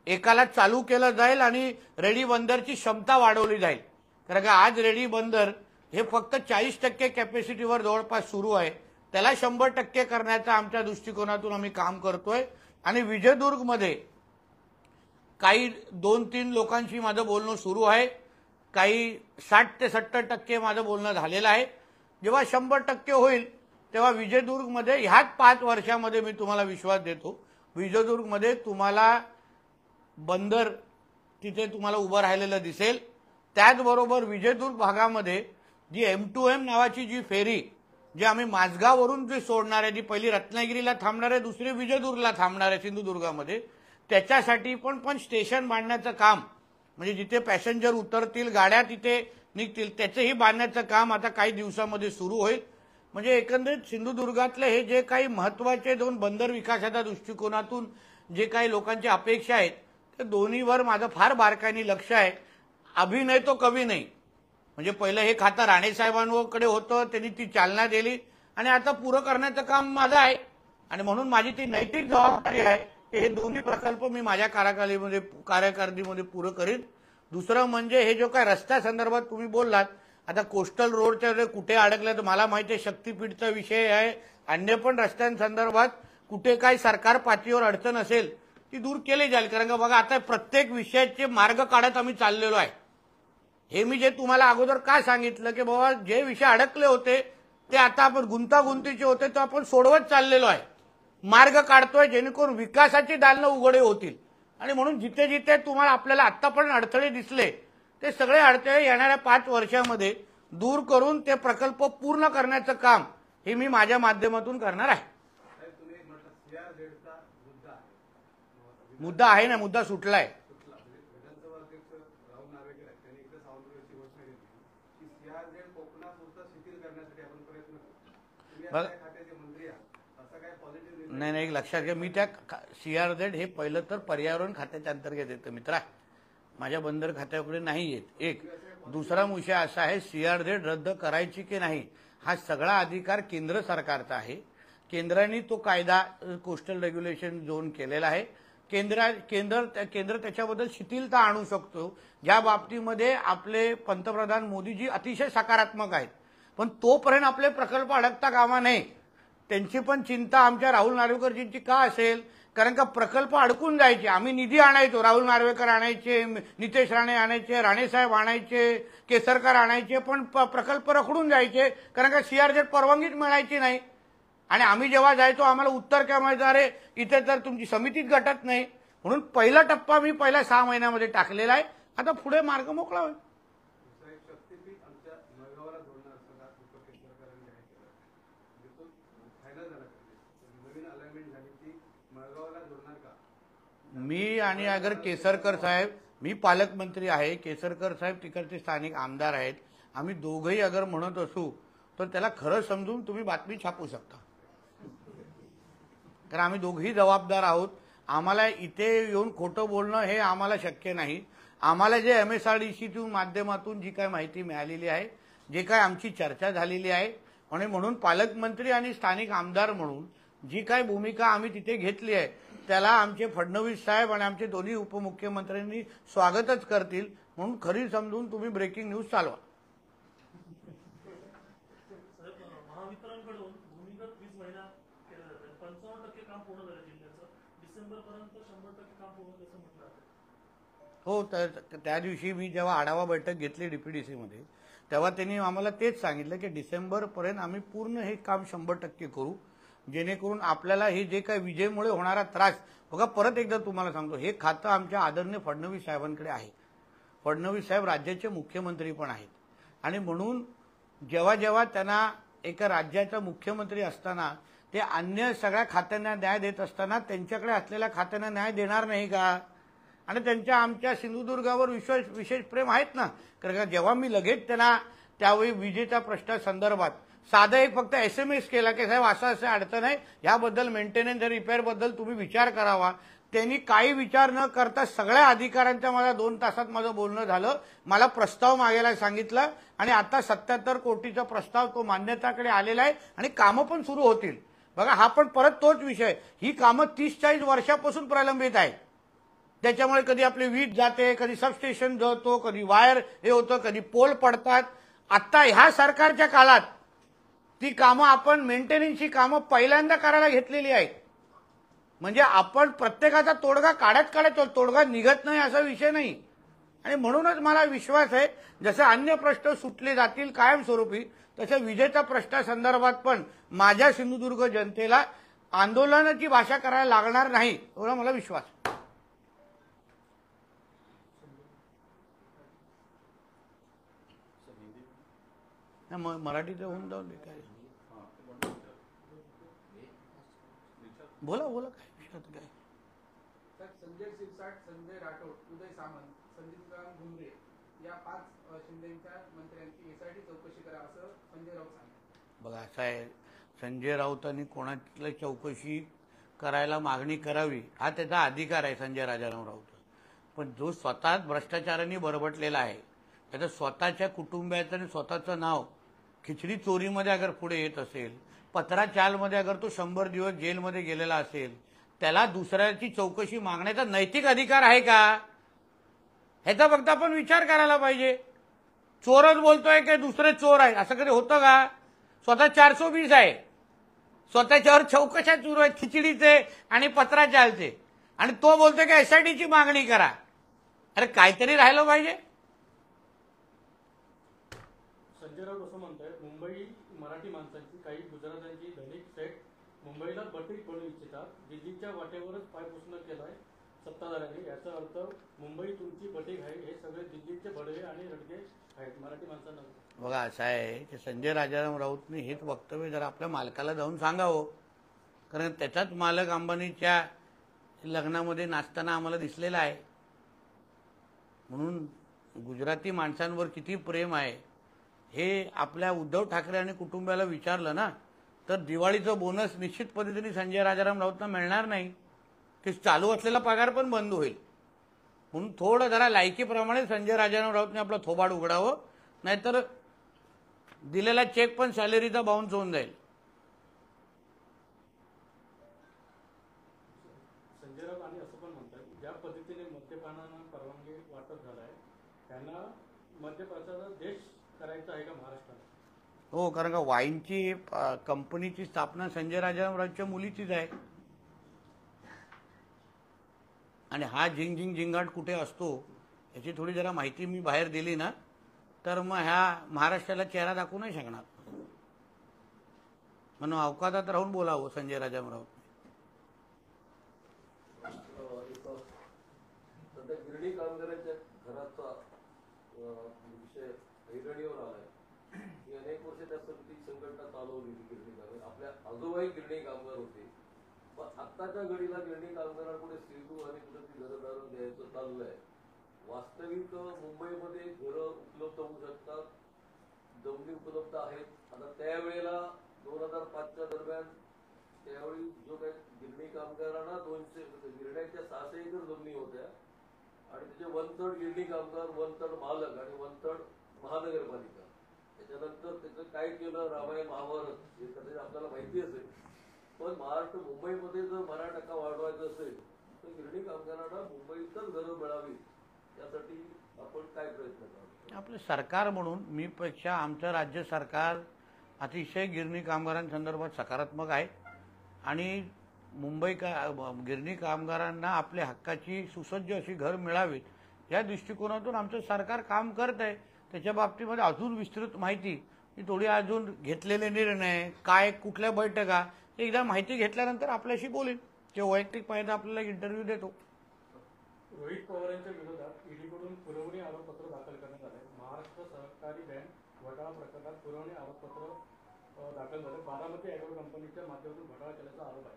एकाला चालू केलं जाईल आणि रेडी बंदरची क्षमता वाढवली जाईल। कारण का आज रेडी बंदर हे फक्त 40% कॅपॅसिटीवर जवळपास सुरू आहे, त्याला 100% करण्याचा आमच्या दृष्टिकोनातून आम्ही काम करतोय। आणि विजयदुर्गमध्ये काही 2-3 लोकांशी माझं बोलणं सुरू आहे, काही 60 ते 70% माझं बोलणं झालेलं आहे। जेव्हा 100% होईल तेव्हा विजयदुर्गमध्ये ह्याच 5 वर्षामध्ये मी तुम्हाला विश्वास देतो, विजयदुर्गमध्ये तुम्हाला बंदर तिथे तुम्हाला उभं राहिलेलं दिसेल। त्याचबरोबर विजयदुर्ग भागामध्ये जी M2M नावाची जी फेरी जी आम्ही माझगाववरून जी सोडणार आहे, जी पहिली रत्नागिरीला थांबणार आहे, दुसरी विजयदुर्गला थांबणार आहे सिंधुदुर्गामध्ये, त्याच्यासाठी पण स्टेशन बांधण्याचं काम, म्हणजे जिथे पॅसेंजर उतरतील, गाड्या तिथे निघतील, त्याचंही बांधण्याचं काम आता काही दिवसामध्ये सुरू होईल। म्हणजे एकंदरीत सिंधुदुर्गातले हे जे काही महत्त्वाचे दोन बंदर विकासाच्या दृष्टिकोनातून जे काही लोकांची अपेक्षा आहेत, ते दोन्हीवर माझं फार बारकाईने लक्ष आहे। अभिनय तो कवी नाही, म्हणजे पहिलं हे खातं राणेसाहेबांकडे होतं, त्यांनी ती चालना दिली आणि आता पुरं करण्याचं काम माझं आहे आणि म्हणून माझी ती नैतिक जबाबदारी आहे की हे दोन्ही प्रकल्प मी माझ्या कार्यकारिणीमध्ये पुरं करीन। दुसरं म्हणजे हे जो काय रस्त्या संदर्भात तुम्ही बोललात, आता कोस्टल रोडच्या कुठे अडकले तर मला माहिती आहे शक्तीपीठचा विषय आहे, अन्य पण रस्त्यांसंदर्भात कुठे काय सरकार पातळीवर अडचण असेल ती दूर केली जाईल। कारण का बघा, आता प्रत्येक विषयाचे मार्ग काढत आम्ही चाललेलो आहे। हे मी जे तुम्हाला अगोदर काय सांगितलं की बाबा जे विषय अडकले होते ते आता आपण गुंतागुंतीचे होते तो आपण सोडवत चाललेलो आहे, मार्ग काढतोय जेणेकरून विकासाची दालनं उघडे होतील। आणि म्हणून जिथे जिथे तुम्हाला आपल्याला आता पण अडथळे दिसले ते सगळे अडथळे येणाऱ्या 5 वर्षांमध्ये दूर करून ते प्रकल्प पूर्ण करण्याचं काम हे मी माझ्या माध्यमातून करणार आहे। मुद्दा आहे ना, मुद्दा सुटलाय। नाही, एक लक्षात घ्या, मी त्या CRZ हे पहिलं तर पर्यावरण खात्याच्या अंतर्गत येतं मित्रा, माझ्या बंदर खात्याकडे नाही येत। एक दुसरा विषय असा आहे, CRZ रद्द करायची की नाही हा सगळा अधिकार केंद्र सरकारचा आहे। केंद्राने तो कायदा कोस्टल रेग्युलेशन झोन केलेला आहे। केंद्र त्याच्याबद्दल शिथिलता आणू शकतो, ज्या बाबतीमध्ये आपले पंतप्रधान मोदीजी अतिशय सकारात्मक आहेत, पण तोपर्यंत आपले प्रकल्प अडकता कामा नये। त्यांची पण चिंता आमच्या राहुल नार्वेकरजींची का असेल, कारण का प्रकल्प अडकून जायचे, आम्ही निधी आणायचो, राहुल नार्वेकर आणायचे, नितेश राणे आणायचे, राणेसाहेब आणायचे, केसरकर आणायचे, पण प्रकल्प रखडून जायचे कारण का CRZ परवानगीच मिळायची नाही। आणि आम्ही जेव्हा जायचो आम्हाला उत्तर काय माहिती, अरे इथे तर तुमची समितीच गटत नाही। म्हणून पहिला टप्पा मी पहिल्या 6 महिन्यामध्ये टाकलेला आहे, आता पुढे मार्ग मोकळा होईल। मी आणि अगर केसरकर साहेब, मी पालकमंत्री आहे, केसरकर साहेब तिकडचे स्थानिक आमदार आहेत, आम्ही दोघंही अगर म्हणत असू तर त्याला खरं समजून तुम्ही बातमी छापू शकता, कारण आम्ही दोघंही जबाबदार आहोत। आम्हाला इथे येऊन खोटं बोलणं हे आम्हाला शक्य नाही। आम्हाला जे MSRDCच्या माध्यमातून जी काय माहिती मिळालेली आहे, जे काय आमची चर्चा झालेली आहे, आणि म्हणून पालकमंत्री आणि स्थानिक आमदार म्हणून जी काय भूमिका आम्ही तिथे घेतली आहे त्याला आमचे फडणवीस साहेब आणि आमचे दोन्ही उपमुख्यमंत्र्यांनी स्वागतच करतील। म्हणून खरी समजून तुम्ही ब्रेकिंग न्यूज चालवा। महावितरणकडून भूमिगत वीज महिना केला जातो, 55% काम पूर्ण झालं जिल्ह्याचं, डिसेंबरपर्यंत 100% काम पूर्ण कसं म्हटलं जातं? हो, तर त्या दिवशी मी जेव्हा आढावा बैठक घेतली DPDC मध्ये तेव्हा त्यांनी आम्हाला तेच सांगितलं की डिसेंबरपर्यंत आम्ही पूर्ण हे काम 100% करू, जेणेकरून आपल्याला हे जे काही विजेमुळे होणारा त्रास, बघा परत एकदा तुम्हाला सांगतो, हे खातं आमच्या आदरणीय फडणवीस साहेबांकडे आहे। फडणवीस साहेब राज्याचे मुख्यमंत्री पण आहेत आणि म्हणून जेव्हा जेव्हा त्यांना एका राज्याचा मुख्यमंत्री असताना ते अन्य सगळ्या खात्यांना न्याय देत असताना त्यांच्याकडे असलेल्या खात्यांना न्याय देणार नाही का? आणि त्यांच्या आमच्या सिंधुदुर्गावर विशेष प्रेम आहेत ना, कारण जेव्हा मी लगेच त्यांना त्यावेळी विजेच्या प्रश्नासंदर्भात साधा एक फक्त SMS केला की साहेब असं असं अडचण आहे, याबद्दल मेंटेनन्स रिपेअर बद्दल तुम्ही विचार करावा, त्यांनी काही विचार न करता सगळ्या अधिकाऱ्यांच्या मला 2 तासात माझं बोलणं झालं, मला प्रस्ताव मागायला सांगितलं आणि आता 77 कोटीचा प्रस्ताव तो मान्यताकडे आलेला आहे आणि कामं पण सुरू होतील। बघा हा पण परत तोच विषय, ही कामं 30-40 वर्षापासून प्रलंबित आहेत, त्याच्यामुळे कधी आपली वीज जाते, कधी सबस्टेशन जळतो, कधी वायर हे होतं, कधी पोल पडतात। आता ह्या सरकारच्या काळात ती कामं आपण मेंटेनन्सची कामं पहिल्यांदा करायला घेतलेली आहेत, म्हणजे आपण प्रत्येकाचा तोडगा काढत तोडगा निघत नाही असा विषय नाही। आणि म्हणूनच मला विश्वास आहे जसे अन्य प्रश्न सुटले जातील कायमस्वरूपी, तसे विजेच्या प्रश्नासंदर्भात पण माझ्या सिंधुदुर्ग जनतेला आंदोलनाची भाषा करायला लागणार नाही एवढा मला विश्वास आहे। नाही, मराठीचं होऊन जाऊन दे काय. बोला बोला काय विषयात काय. संजय शिरसाट, संजय राठोड, उदय सामंत, संदीप घुमरे या 5 शिंदेच्या मंत्र्यांची एसआयटी चौकशी करा असं संजय राऊत सांगितलं. बघा असं आहे, संजय राऊतांनी कोणातलं चौकशी करायला मागणी करावी हा त्याचा अधिकार आहे संजय राजाराम राऊत. पण जो स्वतः भ्रष्टाचाराने बरबटलेला आहे, त्याचं स्वतःच्या कुटुंबियाचं आणि स्वतःचं नाव खिचडी चोरीमध्ये अगर पुढे येत असेल, पत्रा चालमध्ये अगर तो 100 दिवस जेलमध्ये गेलेला असेल, त्याला दुसऱ्याची चौकशी मागण्याचा नैतिक अधिकार आहे का, ह्याचा फक्त आपण विचार करायला पाहिजे. चोरच बोलतोय की दुसरे चोर आहे असं कधी होतं का. स्वतः 420 आहे, स्वतःच्यावर चौकशा सुरू आहेत खिचडीचे आणि पत्रा चालचे, आणि तो बोलतोय की एसआयटीची मागणी करा. अरे काहीतरी राहिलं पाहिजे. संजय राऊत असं म्हणतोय, मुंबई मराठी माणसांची काही गुजरातांची धनिक सेट मुंबईला बटीक बनवू इच्छितात. दिल्लीच्या वाटेवरच पायपुसणं केलंय सत्ताधाऱ्यांनी. याचा अर्थ मुंबई तुमची बटीक आहे. हे सगळे दिल्लीचे बडवे आणि रडगे आहेत, मराठी माणसांना. बघा असं आहे की संजय राजाराम राऊतने हेच वक्तव्य जरा आपल्या मालकाला जाऊन सांगावं, कारण त्याचाच मालक अंबानीच्या लग्नामध्ये नाचताना आम्हाला दिसलेला आहे. म्हणून गुजराती माणसांवर किती प्रेम आहे हे आपल्या उद्धव ठाकरे आणि कुटुंबाला विचारलं ना, तर दिवाळीचं बोनस निश्चित पद्धतीने संजय राजाराम राऊतना मिळणार नाही, की चालू असलेला पगार पण बंद होईल. म्हणून थोडं जरा लायकीप्रमाणे संजय राजाराम राऊतने आपलं थोबाड उघडावं, नाहीतर दिलेला चेक पण सॅलरीचा बाउन्स होऊन जाईल. संजय राऊत आणि असं पण म्हणतात, ज्या पद्धतीने मद्यपानाला परवानगी वाटप झालाय त्यांना मद्यपानाचा देश करायचा आहे का महाराष्ट्रात. हो, कारण का वाईनची कंपनीची स्थापना संजय राजाराम राऊतच्या मुलीचीच आहे. आणि हा झिंग झिंगाट कुठे असतो याची थोडी जरा माहिती मी बाहेर दिली ना, तर मग ह्या महाराष्ट्राला चेहरा दाखवू नाही शकणार. म्हणून अवकाशात राहून बोलावं संजय राजाराम राऊत. सध्या गिरणी कामगारांच्या घराचा विषय ऐरणीवर आलाय. की अनेक वर्ष त्या समिती संघटना चालवली गिरणी कामगार. आपल्या आजोबाई गिरणी कामगार होते, पण आत्ताच्या घडीला गिरणी कामगारांपुढे स्त्रीदू आणि कुठे घरदार द्यायचं चाललंय. वास्तविक मुंबईमध्ये घरं उपलब्ध होऊ शकतात, जमिनी उपलब्ध आहेत. आता त्यावेळेला 2005च्या दरम्यान त्यावेळी जो काही गिरणी कामगारांना 200 गिरण्याच्या 600 एकर जमिनी होत्या, आणि त्याचे 1/3 गिरणी कामगार, 1/3 मालक आणि 1/3 महानगरपालिका. त्याच्यानंतर त्याचं काय केलं, रामायण महाभारत हे कदाचित आपल्याला माहिती असेल. पण महाराष्ट्र मुंबईमध्ये जर 12% वाढवायचं असेल तर गिरणी कामगारांना मुंबईतच घरं मिळावी यासाठी आपण काय प्रयत्न करावे. आपलं सरकार म्हणून मी पेक्षा आमचं राज्य सरकार अतिशय गिरणी कामगारांसंदर्भात सकारात्मक आहे, आणि गिरणी कामगारांना आपल्या हक्काची सुसज्ज अशी घर मिळावीत या दृष्टिकोनातून आमचं सरकार काम करत आहे. त्याच्या बाबतीमध्ये अजून विस्तृत माहिती मी थोडी अजून घेतलेले निर्णय काय, कुठल्या बैठका, एकदा माहिती घेतल्यानंतर आपल्याशी बोलेन. ते वैयक्तिक पाहिजे आपल्याला इंटरव्ह्यू देतो. रोहित पवारांच्या विरोधात ईडीकडून पुरवणी आरोपपत्र दाखल करण्यात आले. महाराष्ट्र सहकारी बँक घोटाळा प्रकरणात पुरवणी आरोपपत्र दाखल झाले. बारामती ॲग्रो कंपनीच्या माध्यमातून घोटाळा केल्याचा आरोप आहे.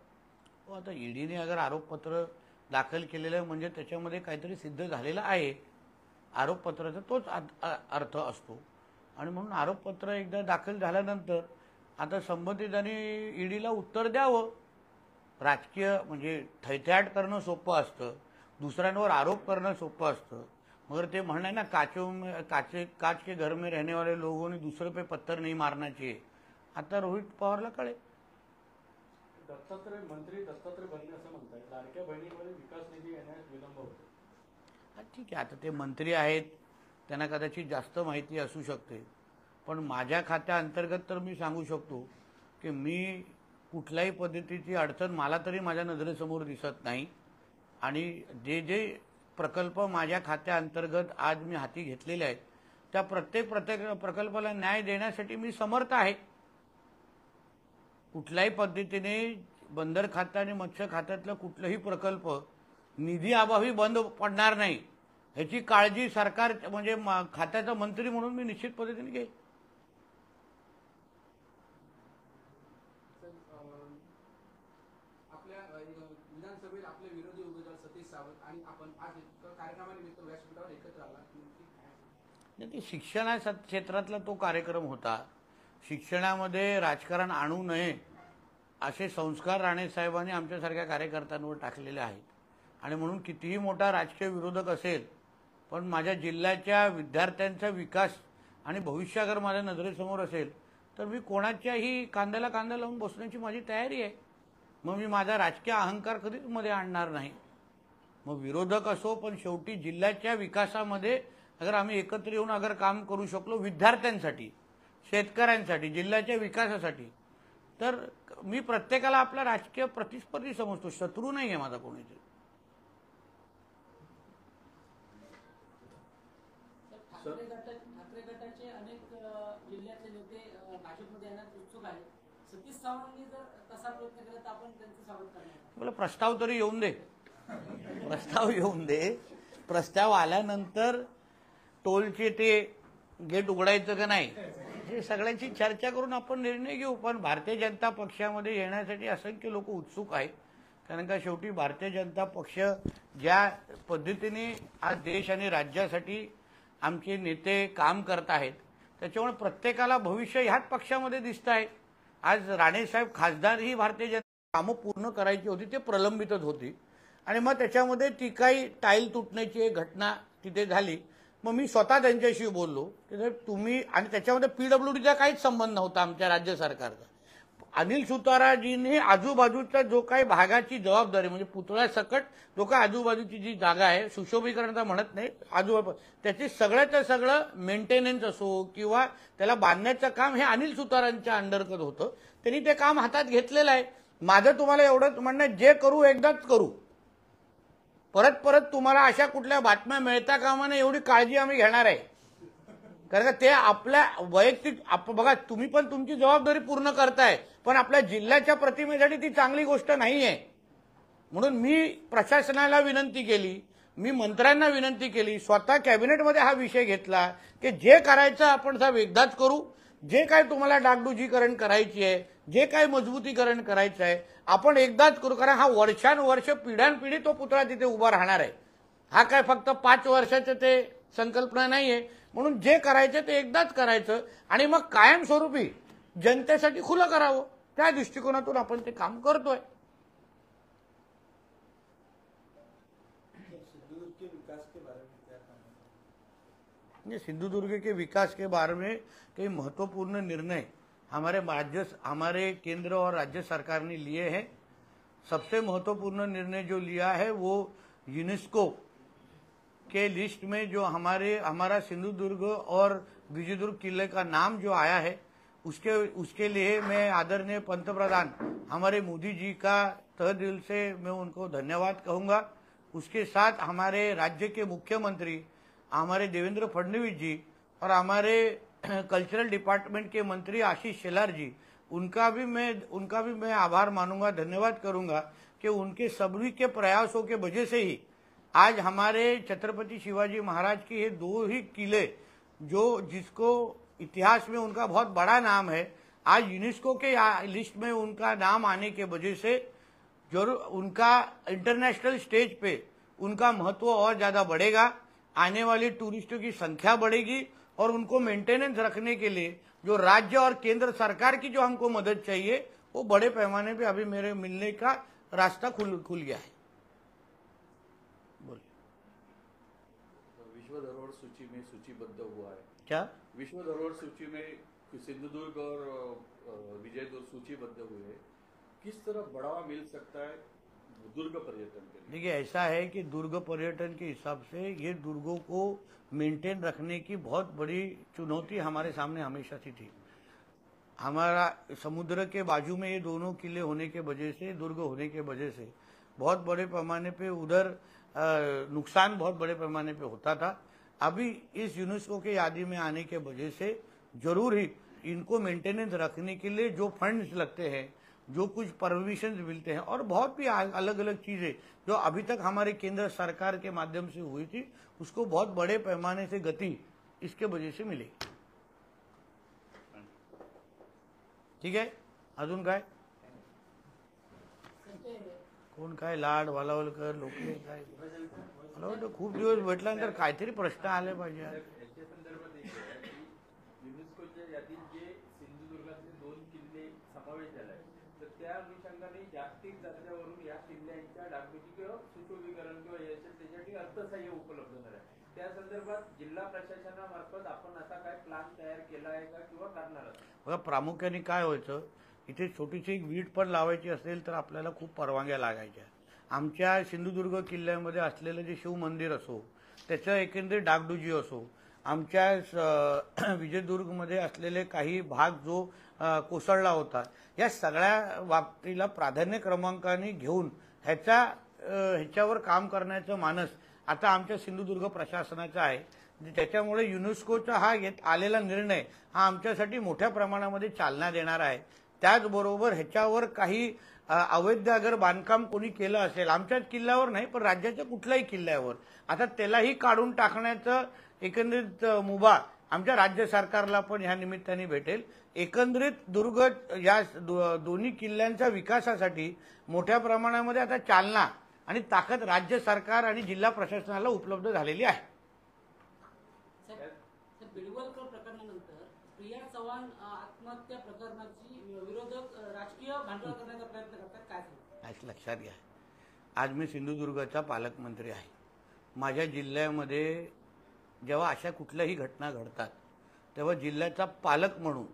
हो, आता ईडीने अगर आरोपपत्र दाखल केलेलं म्हणजे त्याच्यामध्ये काहीतरी सिद्ध झालेलं आहे. आरोपपत्राचा तोच अर्थ असतो, आणि म्हणून आरोपपत्र एकदा दाखल झाल्यानंतर आता संबंधितांनी ईडीला उत्तर द्यावं. राजकीय म्हणजे थैथयाट करणं सोपं असतं, दुसऱ्यांवर आरोप करणं सोपं असतं. मगर ते म्हणणं ना, काच के घर में रहने वाले लोगों ने दूसरे पे पत्थर नहीं मारना चाहिए. आता रोहित पवारला कळेल. मंत्री दत्तात्रय भरणे असं म्हणतात, लाडक्या बहिणीमध्ये विकास निधी येण्यास विलंब होतो. ठीक आहे, आता ते मंत्री आहेत, त्यांना कदाचित जास्त माहिती असू शकते. पण माझ्या खात्याअंतर्गत तर मी सांगू शकतो की मी कुठल्याही पद्धतीची अडचण मला तरी माझ्या नजरेसमोर दिसत नाही. आणि जे जे प्रकल्प माझ्या खात्याअंतर्गत आज मी हाती घेतलेले आहेत त्या प्रत्येक प्रकल्पाला न्याय देण्यासाठी मी समर्थ आहे. कुठल्याही पद्धतीने बंदर खातं आणि मत्स्य खात्यातलं कुठलंही प्रकल्प निधी अभावी बंद पडणार नाही ह्याची काळजी सरकार म्हणजे खात्याचा मंत्री म्हणून मी निश्चित पद्धतीने घेईन. सावंत आणि आपण आज एका कार्यक्रमानिमित्त व्यासपीठावर एकत्र आला, नेमकी काय? नाही, ते शिक्षणा क्षेत्रातला तो कार्यक्रम होता. शिक्षणामध्ये राजकारण आणू नये असे संस्कार राणेसाहेबांनी आमच्यासारख्या कार्यकर्त्यांवर टाकलेले आहेत. आणि म्हणून कितीही मोठा राजकीय विरोधक असेल, पण माझ्या जिल्ह्याच्या विद्यार्थ्यांचा विकास आणि भविष्य अगर माझ्या नजरेसमोर असेल तर मी कोणाच्याही कांद्याला कांदा लावून बसण्याची माझी तयारी आहे. मग मी माझा राजकीय अहंकार कधीच मध्ये आणणार नाही. मग विरोधक असो, पण शेवटी जिल्ह्याच्या विकासामध्ये अगर आम्ही एकत्र येऊन अगर काम करू शकलो विद्यार्थ्यांसाठी, शेतकऱ्यांसाठी, जिल्ह्याच्या विकासासाठी, तर मी प्रत्येकाला आपला राजकीय प्रतिस्पर्धी समजतो, शत्रू नाही आहे माझा कोणीतरी. ठाकरे गटाचे अनेक जिल्ह्यातले नेते भाजपमध्ये येण्यास उत्सुक आहेत. सतीश चव्हाणांनी जर तसा प्रयत्न केला तर आपण त्यांचं स्वागत करणार. मला प्रस्ताव तरी येऊन दे, प्रस्ताव येऊन दे. प्रस्ताव आल्यानंतर टोलचे ते गेट उघडायचं का नाही हे सगळ्यांची चर्चा करून आपण निर्णय घेऊ. पण भारतीय जनता पक्षामध्ये येण्यासाठी असंख्य लोक उत्सुक आहेत. कारण का शेवटी भारतीय जनता पक्ष ज्या पद्धतीने आज देश आणि राज्यासाठी आमचे नेते काम करत आहेत, त्याच्यामुळे प्रत्येकाला भविष्य ह्याच पक्षामध्ये दिसत आहे. आज राणेसाहेब खासदार ही भारतीय जनता कामं पूर्ण करायची होती, ते प्रलंबितच होती. आणि मग त्याच्यामध्ये ती काही टाईल तुटण्याची एक घटना तिथे झाली. मग मी स्वतः त्यांच्याशी बोललो की तुम्ही, आणि त्याच्यामध्ये PWDचा काहीच संबंध नव्हता आमच्या राज्य सरकारचा. अनिल सुताराजींनी आजूबाजूच्या जो काही भागाची जबाबदारी, म्हणजे पुतळ्या सकट जो काही आजूबाजूची जी जागा आहे, सुशोभीकरणता म्हणत नाही, आजूबाजू त्याची सगळ्याचं सगळं मेंटेनन्स असो किंवा त्याला बांधण्याचं काम हे अनिल सुतारांच्या अंडरगत होतं. त्यांनी ते काम हातात घेतलेलं आहे. माझं तुम्हाला एवढंच म्हणणं, जे करू एकदाच करू, परत परत तुम्हाला अशा कुठल्या बातम्या मिळता कामा नये एवढी काळजी आम्ही घेणार आहे. कारण का ते आपल्या वैयक्तिक बघा, तुम्ही पण तुमची जबाबदारी पूर्ण करताय, पण आपल्या जिल्ह्याच्या प्रतिमेसाठी ती चांगली गोष्ट नाही आहे. म्हणून मी प्रशासनाला विनंती केली, मी मंत्र्यांना विनंती केली, स्वतः कॅबिनेटमध्ये हा विषय घेतला की जे करायचं आपण साहेब एकदाच करू. जे काय तुम्हाला डागडुजीकरण करायची आहे, जे काय मजबूतीकरण करायचं आहे, आपण एकदाच करू. कारण हा वर्षानुवर्ष पिढ्यानपिढी तो पुतळा तिथे उभा राहणार आहे. हा काय फक्त 5 वर्षाचं ते संकल्पना नाहीये. म्हणून जे करायचं ते एकदाच करायचं आणि मग कायमस्वरूपी जनतेसाठी खुलं करावं. त्या दृष्टिकोनातून आपण ते काम करतोय. सिंधुदुर्ग के विकास के बारे में कई महत्वपूर्ण निर्णय हमारे केंद्र और राज्य सरकार ने लिए हैं. सबसे महत्वपूर्ण निर्णय जो लिया है वो यूनेस्को के लिस्ट में जो हमारा सिंधुदुर्ग और विजयदुर्ग किले का नाम जो आया है, उसके लिए मैं आदरणीय पंतप्रधान हमारे मोदी जी का तहे दिल से मैं उनको धन्यवाद कहूँगा. उसके साथ हमारे राज्य के मुख्यमंत्री हमारे देवेंद्र फडणवीस जी और हमारे कल्चरल डिपार्टमेंट के मंत्री आशीष शेलार जी, उनका भी मैं आभार मानूंगा, धन्यवाद करूंगा कि उनके सभी के प्रयासों के वजह से ही आज हमारे छत्रपति शिवाजी महाराज के ये 2 ही किले जिसको इतिहास में उनका बहुत बड़ा नाम है, आज यूनेस्को के लिस्ट में उनका नाम आने के वजह से जरूर उनका इंटरनेशनल स्टेज पे उनका महत्व और ज्यादा बढ़ेगा. आने वाले टूरिस्टों की संख्या बढ़ेगी और उनको मेंटेनेंस रखने के लिए जो राज्य और केंद्र सरकार की जो हमको मदद चाहिए वो बड़े पैमाने पे अभी मेरे मिलने का रास्ता खुल गया है. बोलिए. विश्व धरोहर सूची में सूचीबद्ध हुआ है. क्या विश्व धरोहर सूची में सिंधुदुर्ग और विजयदुर्ग सूचीबद्ध हुए हैं. किस तरह बढ़ावा मिल सकता है दुर्ग पर्यटन के लिए? देखिए, ऐसा है कि दुर्ग पर्यटन के हिसाब से ये दुर्गों को मेंटेन रखने की बहुत बड़ी चुनौती हमारे सामने हमेशा से थी. हमारा समुद्र के बाजू में ये दोनों किले होने के वजह से, दुर्ग होने के वजह से बहुत बड़े पैमाने पे उधर नुकसान बहुत बड़े पैमाने पे होता था. अभी इस यूनेस्को के यादी में आने के वजह से जरूर ही इनको मेंटेनेंस रखने के लिए जो फंड्स लगते हैं, जो कुछ परमिशन मिलते हैं और बहुत भी अलग अलग चीजें जो अभी तक हमारे केंद्र सरकार के माध्यम से हुई थी, उसको बहुत बड़े पैमाने से गति इसके वजह से मिलेगी. ठीक है. अजून काय? कोण काय लाड वालावलकर लोक काय मला वाटतं खूप दिवस भेटल्यानंतर काहीतरी प्रश्न आले पाहिजे. याच्या संदर्भात एक आहे की युनेस्कोच्या यादीत जे सिंधुदुर्गातले 2 किल्ले समावेश झाले तर त्या अनुषंगाने जागतिक दर्जावरून या किल्ल्यांच्या डागडुजी किंवा सुशोभीकरण किंवा त्याच्यासाठी अर्थसहाय्य उपलब्ध झालं आहे. त्या संदर्भात जिल्हा प्रशासनामार्फत आपण असा काय प्लॅन तयार केला आहे का किंवा करणार आहात? बघा, प्रामुख्याने काय व्हायचं, इथे छोटीशी एक वीट पण लावायची असेल तर आपल्याला खूप परवानग्या लागायच्या. आमच्या सिंधुदुर्ग किल्ल्यामध्ये असलेलं जे शिव मंदिर असो, त्याचं एकंदरीत डागडुजी असो, आमच्या विजयदुर्गमध्ये असलेले काही भाग जो कोसळला होता, या सगळ्या बाबतीला प्राधान्य क्रमांकाने घेऊन ह्याच्यावर काम करण्याचं मानस आता आमच्या सिंधुदुर्ग प्रशासनाचा आहे. त्याच्यामुळे युनेस्कोचा हा आलेला निर्णय हा आमच्यासाठी मोठ्या प्रमाणामध्ये चालना देणार आहे. त्याचबरोबर ह्याच्यावर काही अवैध अगर बांधकाम कोणी केलं असेल, आमच्याच किल्ल्यावर नाही पण राज्याच्या कुठल्याही किल्ल्यावर, आता त्यालाही काढून टाकण्याचं एकंदरीत मुभा आमच्या राज्य सरकारला पण ह्या निमित्ताने भेटेल. एकंदरीत दुर्ग या दोन्ही किल्ल्यांच्या विकासासाठी मोठ्या प्रमाणामध्ये आता चालना आणि ताकद राज्य सरकार आणि जिल्हा प्रशासनाला उपलब्ध झालेली आहे. बिडवलकर प्रकरणानंतर प्रिया चव्हाण आत्महत्या प्रकरणाची विरोधक राजकीय भांडवल करण्याचा प्रयत्न करतात, काय सांगतात? लक्षात घ्या, आज मी सिंधुदुर्गाचा पालकमंत्री आहे. माझ्या जिल्ह्यामध्ये जेव्हा अशा कुठल्याही घटना घडतात तेव्हा जिल्ह्याचा पालक म्हणून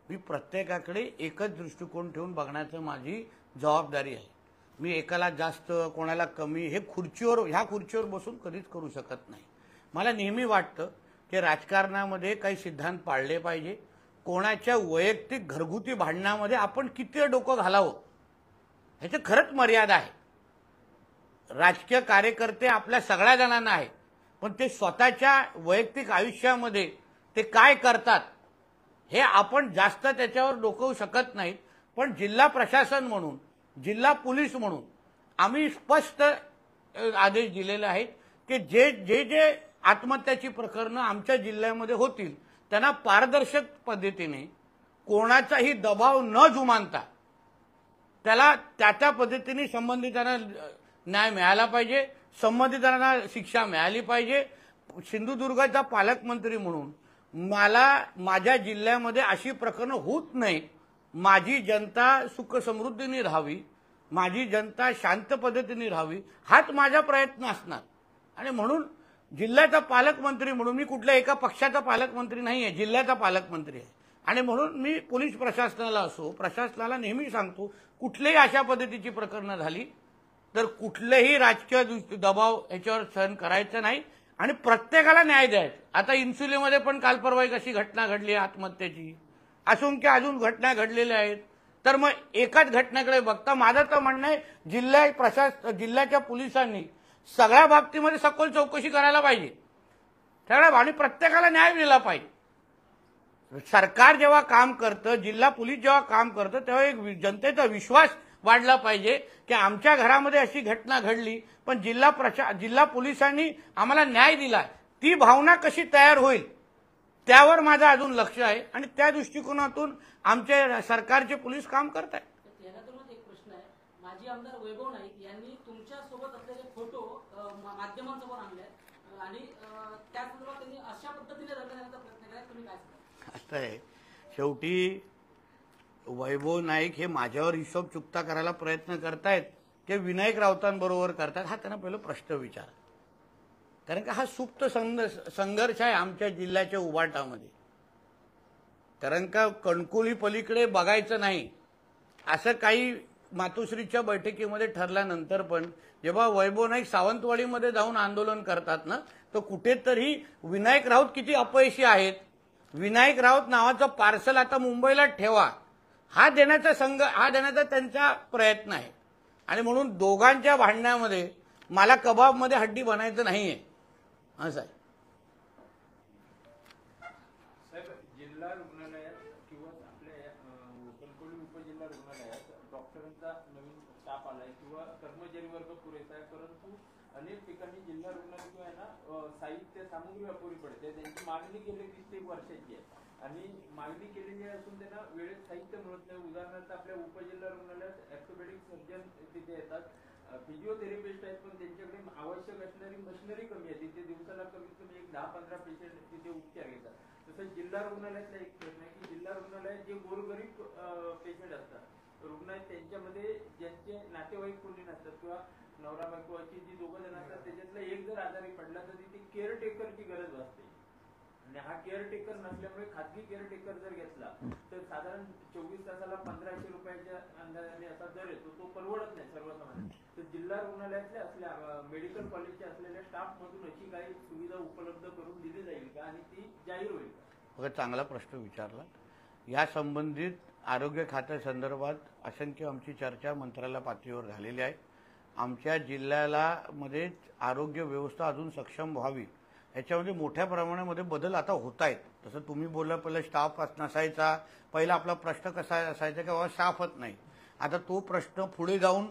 मी प्रत्येकाकडे एकच दृष्टिकोन ठेवून बघण्याचं माझी जबाबदारी आहे. मी एकाला जास्त कोणाला कमी ह्या खुर्चीवर बसून कधीच करू शकत नाही. मला नेहमी वाटतं की राजकारणामध्ये काही सिद्धांत पाळले पाहिजे. कोणाच्या वैयक्तिक घरगुती भांडणामध्ये आपण किती डोकं घालावं ह्याची खरंच मर्यादा आहे. राजकीय कार्यकर्ते आपल्या सगळ्या जणांना आहे, पण ते स्वतःच्या वैयक्तिक आयुष्यामध्ये ते काय करतात हे आपण जास्त त्याच्यावर डोकवू शकत नाहीत. पण जिल्हा प्रशासन म्हणून, जिल्हा पोलीस म्हणून आम्ही स्पष्ट आदेश दिलेले आहेत की जे आत्महत्याची प्रकरणं आमच्या जिल्ह्यामध्ये होतील त्यांना पारदर्शक पद्धतीने कोणाचाही दबाव न जुमानता त्याला त्या पद्धतीने संबंधितांना न्याय मिळाला पाहिजे, संबंधितांना शिक्षा मिळाली पाहिजे. सिंधुदुर्गाचा पालकमंत्री म्हणून मला माझ्या जिल्ह्यामध्ये अशी प्रकरणं होत नाहीत. माझी जनता सुख समृद्धीने राहावी, माझी जनता शांत पद्धतीने राहावी हाच माझा प्रयत्न असणार. आणि म्हणून जिल्ह्याचा पालकमंत्री म्हणून, मी कुठल्या एका पक्षाचा पालकमंत्री नाही आहे, जिल्ह्याचा पालकमंत्री आहे. आणि म्हणून मी पोलीस प्रशासनाला नेहमी सांगतो, कुठल्याही अशा पद्धतीची प्रकरणं झाली तर कुठलेही राजकीय दबाव याच्यावर सहन करायचं नाही आणि प्रत्येकाला न्याय द्यायचा. आता इन्सुलीमध्ये पण काल परवा एक अशी घटना घडली आत्महत्येची, असंख्य अजून घटना घडलेल्या आहेत. तर मग एकाच घटनेकडे बघता माझं तर म्हणणं आहे जिल्ह्याच्या पोलिसांनी सगळ्या बाबतीमध्ये सखोल चौकशी करायला पाहिजे आणि प्रत्येकाला न्याय दिला पाहिजे. सरकार जेव्हा काम करतं, जिल्हा पोलीस जेव्हा काम करतं, तेव्हा एक जनतेचा विश्वास वाढला पाहिजे की आमच्या घरामध्ये अशी घटना घडली पण जिल्हा पोलिसांनी आम्हाला न्याय दिला. ती भावना कशी तयार होईल त्यावर माझं अजून लक्ष आहे आणि त्या दृष्टिकोनातून आमचे सरकारचे पोलीस काम करत आहेत. याच्यातूनच एक प्रश्न आहे, माजी आमदार वैभव नाईक यांनी तुमच्या सोबत असलेले फोटो माध्यमांसमोर आणले आणि त्या संदर्भात त्यांनी अशा पद्धतीने रंगवण्याचा प्रयत्न केला, तुम्ही काय सांगा? असं आहे, शेवटी वैभव नाईक हे माझ्यावर हिशोब चुकता करायला प्रयत्न करतायत ते विनायक राऊतांबरोबर करतात, हा त्यांना पहिला प्रश्न विचार. कारण का हा सुप्त संघर्ष आहे आमच्या जिल्ह्याच्या उभाटामध्ये. कारण का कणकोली पलीकडे बघायचं नाही असं काही मातोश्रीच्या बैठकीमध्ये ठरल्यानंतर पण जेव्हा वैभव नाईक सावंतवाडीमध्ये जाऊन आंदोलन करतात ना, तर कुठेतरी विनायक राऊत किती अपयशी आहेत. विनायक राऊत नावाचं पार्सल आता मुंबईला ठेवा हा देण्याचा त्यांचा प्रयत्न आहे. आणि म्हणून दोघांच्या भांडण्यामध्ये मला कबाबमध्ये हड्डी बनायचं नाहीये असं आहे. साहेब, जिल्हा रुग्णालयात किंवा आपल्या कणकवली उपजिल्हा रुग्णालयात डॉक्टरांचा नवीन स्टाफ आलाय किंवा कर्मचारी वर्ग पुरेसा आहे, परंतु अनेक ठिकाणी जिल्हा रुग्णालय किंवा आहे ना साहित्य सामुग्री अपुरी पडते. त्यांची मागणी गेली 30 वर्षाची आहे आणि मागणी केलेली असून त्यांना वेळेत साहित्य मिळत नाही. उदाहरणार्थ आपल्या उपजिल्हा रुग्णालयात ऑर्थोपेडिक सर्जन तिथे येतात, फिजिओथेरपिस्ट आहेत, पण त्यांच्याकडे आवश्यक असणारी मशिनरी कमी आहे. तिथे दिवसाला कमीत कमी 10-15 पेशंट तिथे उपचार घेतात. तसंच जिल्हा रुग्णालयातला एक प्रश्न आहे की जिल्हा रुग्णालयात जे गोरगरीब पेशंट असतात रुग्ण त्यांच्यामध्ये ज्यांचे नातेवाईक कोणी नसतात किंवा नवरा बायकोची जी दोघं जण असतात त्याच्यातला एक जर आजारी पडला तर तिथे केअरटेकरची गरज भासते. आणि हा केअरटेकर नसल्यामुळे खाजगी केअरटेकर जर घेतला तर साधारण 24 तासाला 1500 रुपयाच्या अंदाजाने असा दर येतो. तो परवडत नाही सर्वसामान्य. तर जिल्हा रुग्णालयातल्या असल्या मेडिकल कॉलेजच्या असलेल्या स्टाफ मधून अशी काही सुविधा उपलब्ध करून दिली जाईल का आणि ती जाहीर होईल का? बघा, चांगला प्रश्न विचारला. या संबंधित आरोग्य खात्यासंदर्भात असंख्य आमची चर्चा मंत्रालय पातळीवर झालेली आहे. आमच्या जिल्ह्याला मध्ये आरोग्य व्यवस्था अजून सक्षम व्हावी याच्यामध्ये मोठ्या प्रमाणामध्ये बदल आता होत आहेत. तसं तुम्ही बोलला, पहिला स्टाफ नसायचा, पहिला आपला प्रश्न कसा असायचा की बाबा स्टाफच नाही. आता तो प्रश्न पुढे जाऊन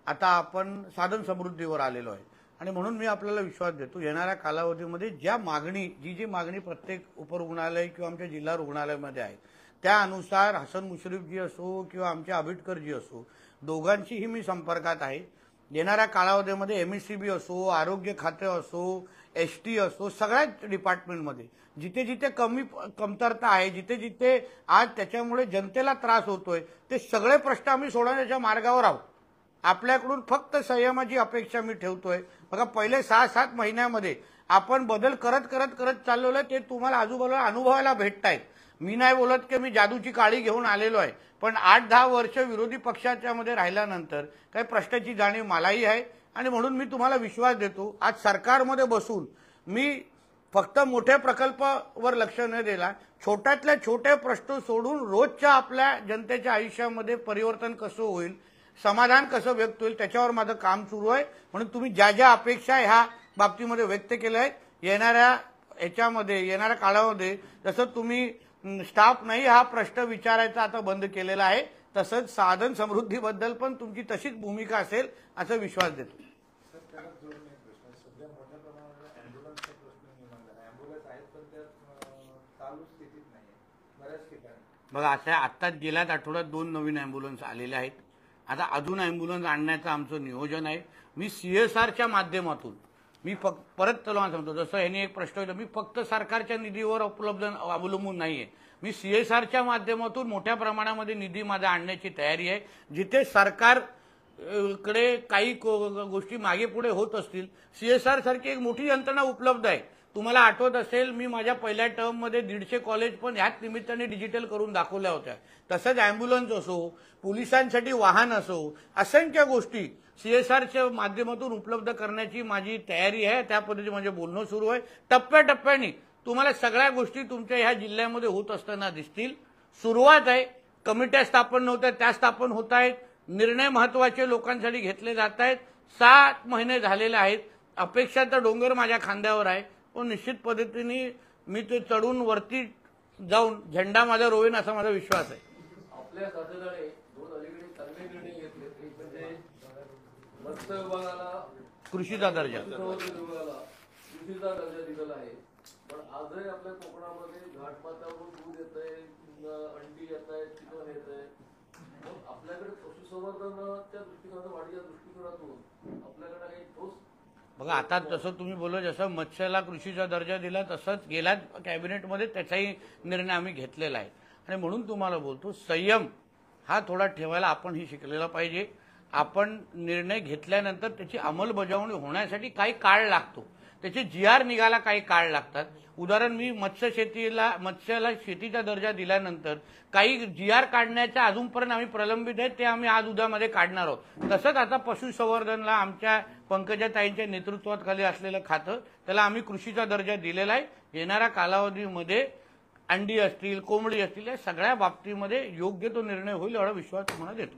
आता आपण साधन समृद्धीवर आलेलो आहे. आणि म्हणून मी आपल्याला विश्वास देतो येणाऱ्या कालावधीमध्ये जी मागणी प्रत्येक उपरुग्णालय किंवा आमच्या जिल्हा रुग्णालयामध्ये आहे त्यानुसार हसन मुश्रीफजी असो किंवा आमचे आबिटकरजी असो दोघांचीही मी संपर्कात आहे. येणाऱ्या कालावधीमध्ये MSCB असो, आरोग्य खाते असो, ST असो, सगळ्याच डिपार्टमेंटमध्ये जिथे जिथे कमतरता आहे, जिथे जिथे आज त्याच्यामुळे जनतेला त्रास होतोय ते सगळे प्रश्न आम्ही सोडवण्याच्या मार्गावर आहोत. आपल्याकडून फक्त संयमाची अपेक्षा मी ठेवतोय. बघा, पहिले 6-7 महिन्यामध्ये आपण बदल करत करत करत चाललेलो आहे ते तुम्हाला आजूबाजूला अनुभवायला भेटतायत. मी नाही बोलत की मी जादूची काळी घेऊन आलेलो आहे, पण 8-10 वर्ष विरोधी पक्षाच्या मध्ये राहिल्यानंतर काही प्रश्नाची जाणीव मलाही आहे. आणि म्हणून मी तुम्हाला विश्वास देतो आज सरकारमध्ये बसून मी फक्त मोठ्या प्रकल्पावर लक्ष न दिला, छोट्यातल्या छोटे प्रश्न सोडून रोजच्या आपल्या जनतेच्या आयुष्यामध्ये परिवर्तन कसं होईल, समाधान कसं व्यक्त होईल त्याच्यावर माझं काम सुरू आहे. म्हणून तुम्ही ज्या ज्या अपेक्षा ह्या बाबतीमध्ये व्यक्त केल्या आहेत येणाऱ्या काळामध्ये जसं तुम्ही स्टाफ नाही हा प्रश्न विचारायचा आता बंद केलेला आहे तसंच साधन समृद्धीबद्दल पण तुमची तशीच भूमिका असेल असा विश्वास देतो. सध्या मोठ्या प्रमाणात ॲम्ब्युलन्सचा प्रश्न निर्माण झाला. ॲम्ब्युलन्स आहेत पण त्या चालू स्थितीत नाही बऱ्याच ठिकाणी. बघा, अशा आत्ताच गेल्याच आठवड्यात 2 नवीन ॲम्ब्युलन्स आलेले आहेत. आता अजून ॲम्ब्युलन्स आणण्याचं आमचं नियोजन आहे. मी CSRच्या माध्यमातून मी परत तुला सांगतो, जसं यांनी एक प्रश्न होता, मी फक्त सरकारच्या निधीवर अवलंबून नाहीये. मी CSRच्या माध्यमातून मोठ्या प्रमाणामध्ये निधी माझा आणण्याची तयारी आहे. जिथे सरकारकडे काही गोष्टी मागे पुढे होत असतील CSR सारखी एक मोठी यंत्रणा उपलब्ध आहे. तुम्हाला आठवत असेल मी माझ्या पहिल्या टर्ममध्ये 150 कॉलेज पण ह्याच निमित्ताने डिजिटल करून दाखवल्या होत्या. तसंच ॲम्ब्युलन्स असो, पोलिसांसाठी वाहन असो, असंख्य गोष्टी CSRच्या माध्यमातून उपलब्ध करण्याची माझी तयारी आहे. त्या पद्धतीने माझे बोलणं सुरू आहे. टप्प्याटप्प्याने तुम्हाला सगळ्या गोष्टी तुमच्या ह्या जिल्ह्यामध्ये होत असताना दिसतील. सुरुवात आहे. कमिट्या स्थापन नव्हत्या त्या स्थापन होत आहेत. निर्णय महत्वाचे लोकांसाठी घेतले जात आहेत. 7 महिने झालेले आहेत. अपेक्षा तर डोंगर माझ्या खांद्यावर आहे, पण निश्चित पद्धतीने मी ते चढून वरती जाऊन झेंडा माझा रोवेन असा माझा विश्वास आहे. आपल्या शासनाने 2 अलीकडे चांगले निर्णय घेतले. एक म्हणजे मत्स्य विभागाला कृषीचा दर्जा कृषीचा दर्जा दिलेला आहे. पण आजही आपल्या कोकणामध्ये घाटमाथ्यावरून दूध येत आहे, अंडी येत आहेत, चिकन येत आहे. मग आपल्याकडे पशुसंवर्धनाच्या दृष्टिकोनातून वाढीच्या दृष्टिकोनातून आपल्याकडे काही ठोस बघा, आता जसं तुम्ही बोललो जसं मत्स्याला कृषीचा दर्जा दिला तसंच गेल्या कॅबिनेटमध्ये त्याचाही निर्णय आम्ही घेतलेला आहे. आणि म्हणून तुम्हाला बोलतो संयम हा थोडा ठेवायला आपणही शिकलेला पाहिजे. आपण निर्णय घेतल्यानंतर त्याची अंमलबजावणी होण्यासाठी काही काळ लागतो. त्याचे GR निघायला काही काळ लागतात. उदाहरण मी मत्स्याला शेतीचा दर्जा दिल्यानंतर काही GR काढण्याच्या अजूनपर्यंत आम्ही प्रलंबित आहेत ते आम्ही आज उद्यामध्ये काढणार आहोत. तसंच आता पशुसंवर्धनला आमच्या पंकजाताईंच्या नेतृत्वाखाली असलेलं खातं त्याला आम्ही कृषीचा दर्जा दिलेला आहे. येणाऱ्या कालावधीमध्ये अंडी असतील, कोंबडी असतील या सगळ्या बाबतीमध्ये योग्य तो निर्णय होईल एवढा विश्वास तुम्हाला देतो.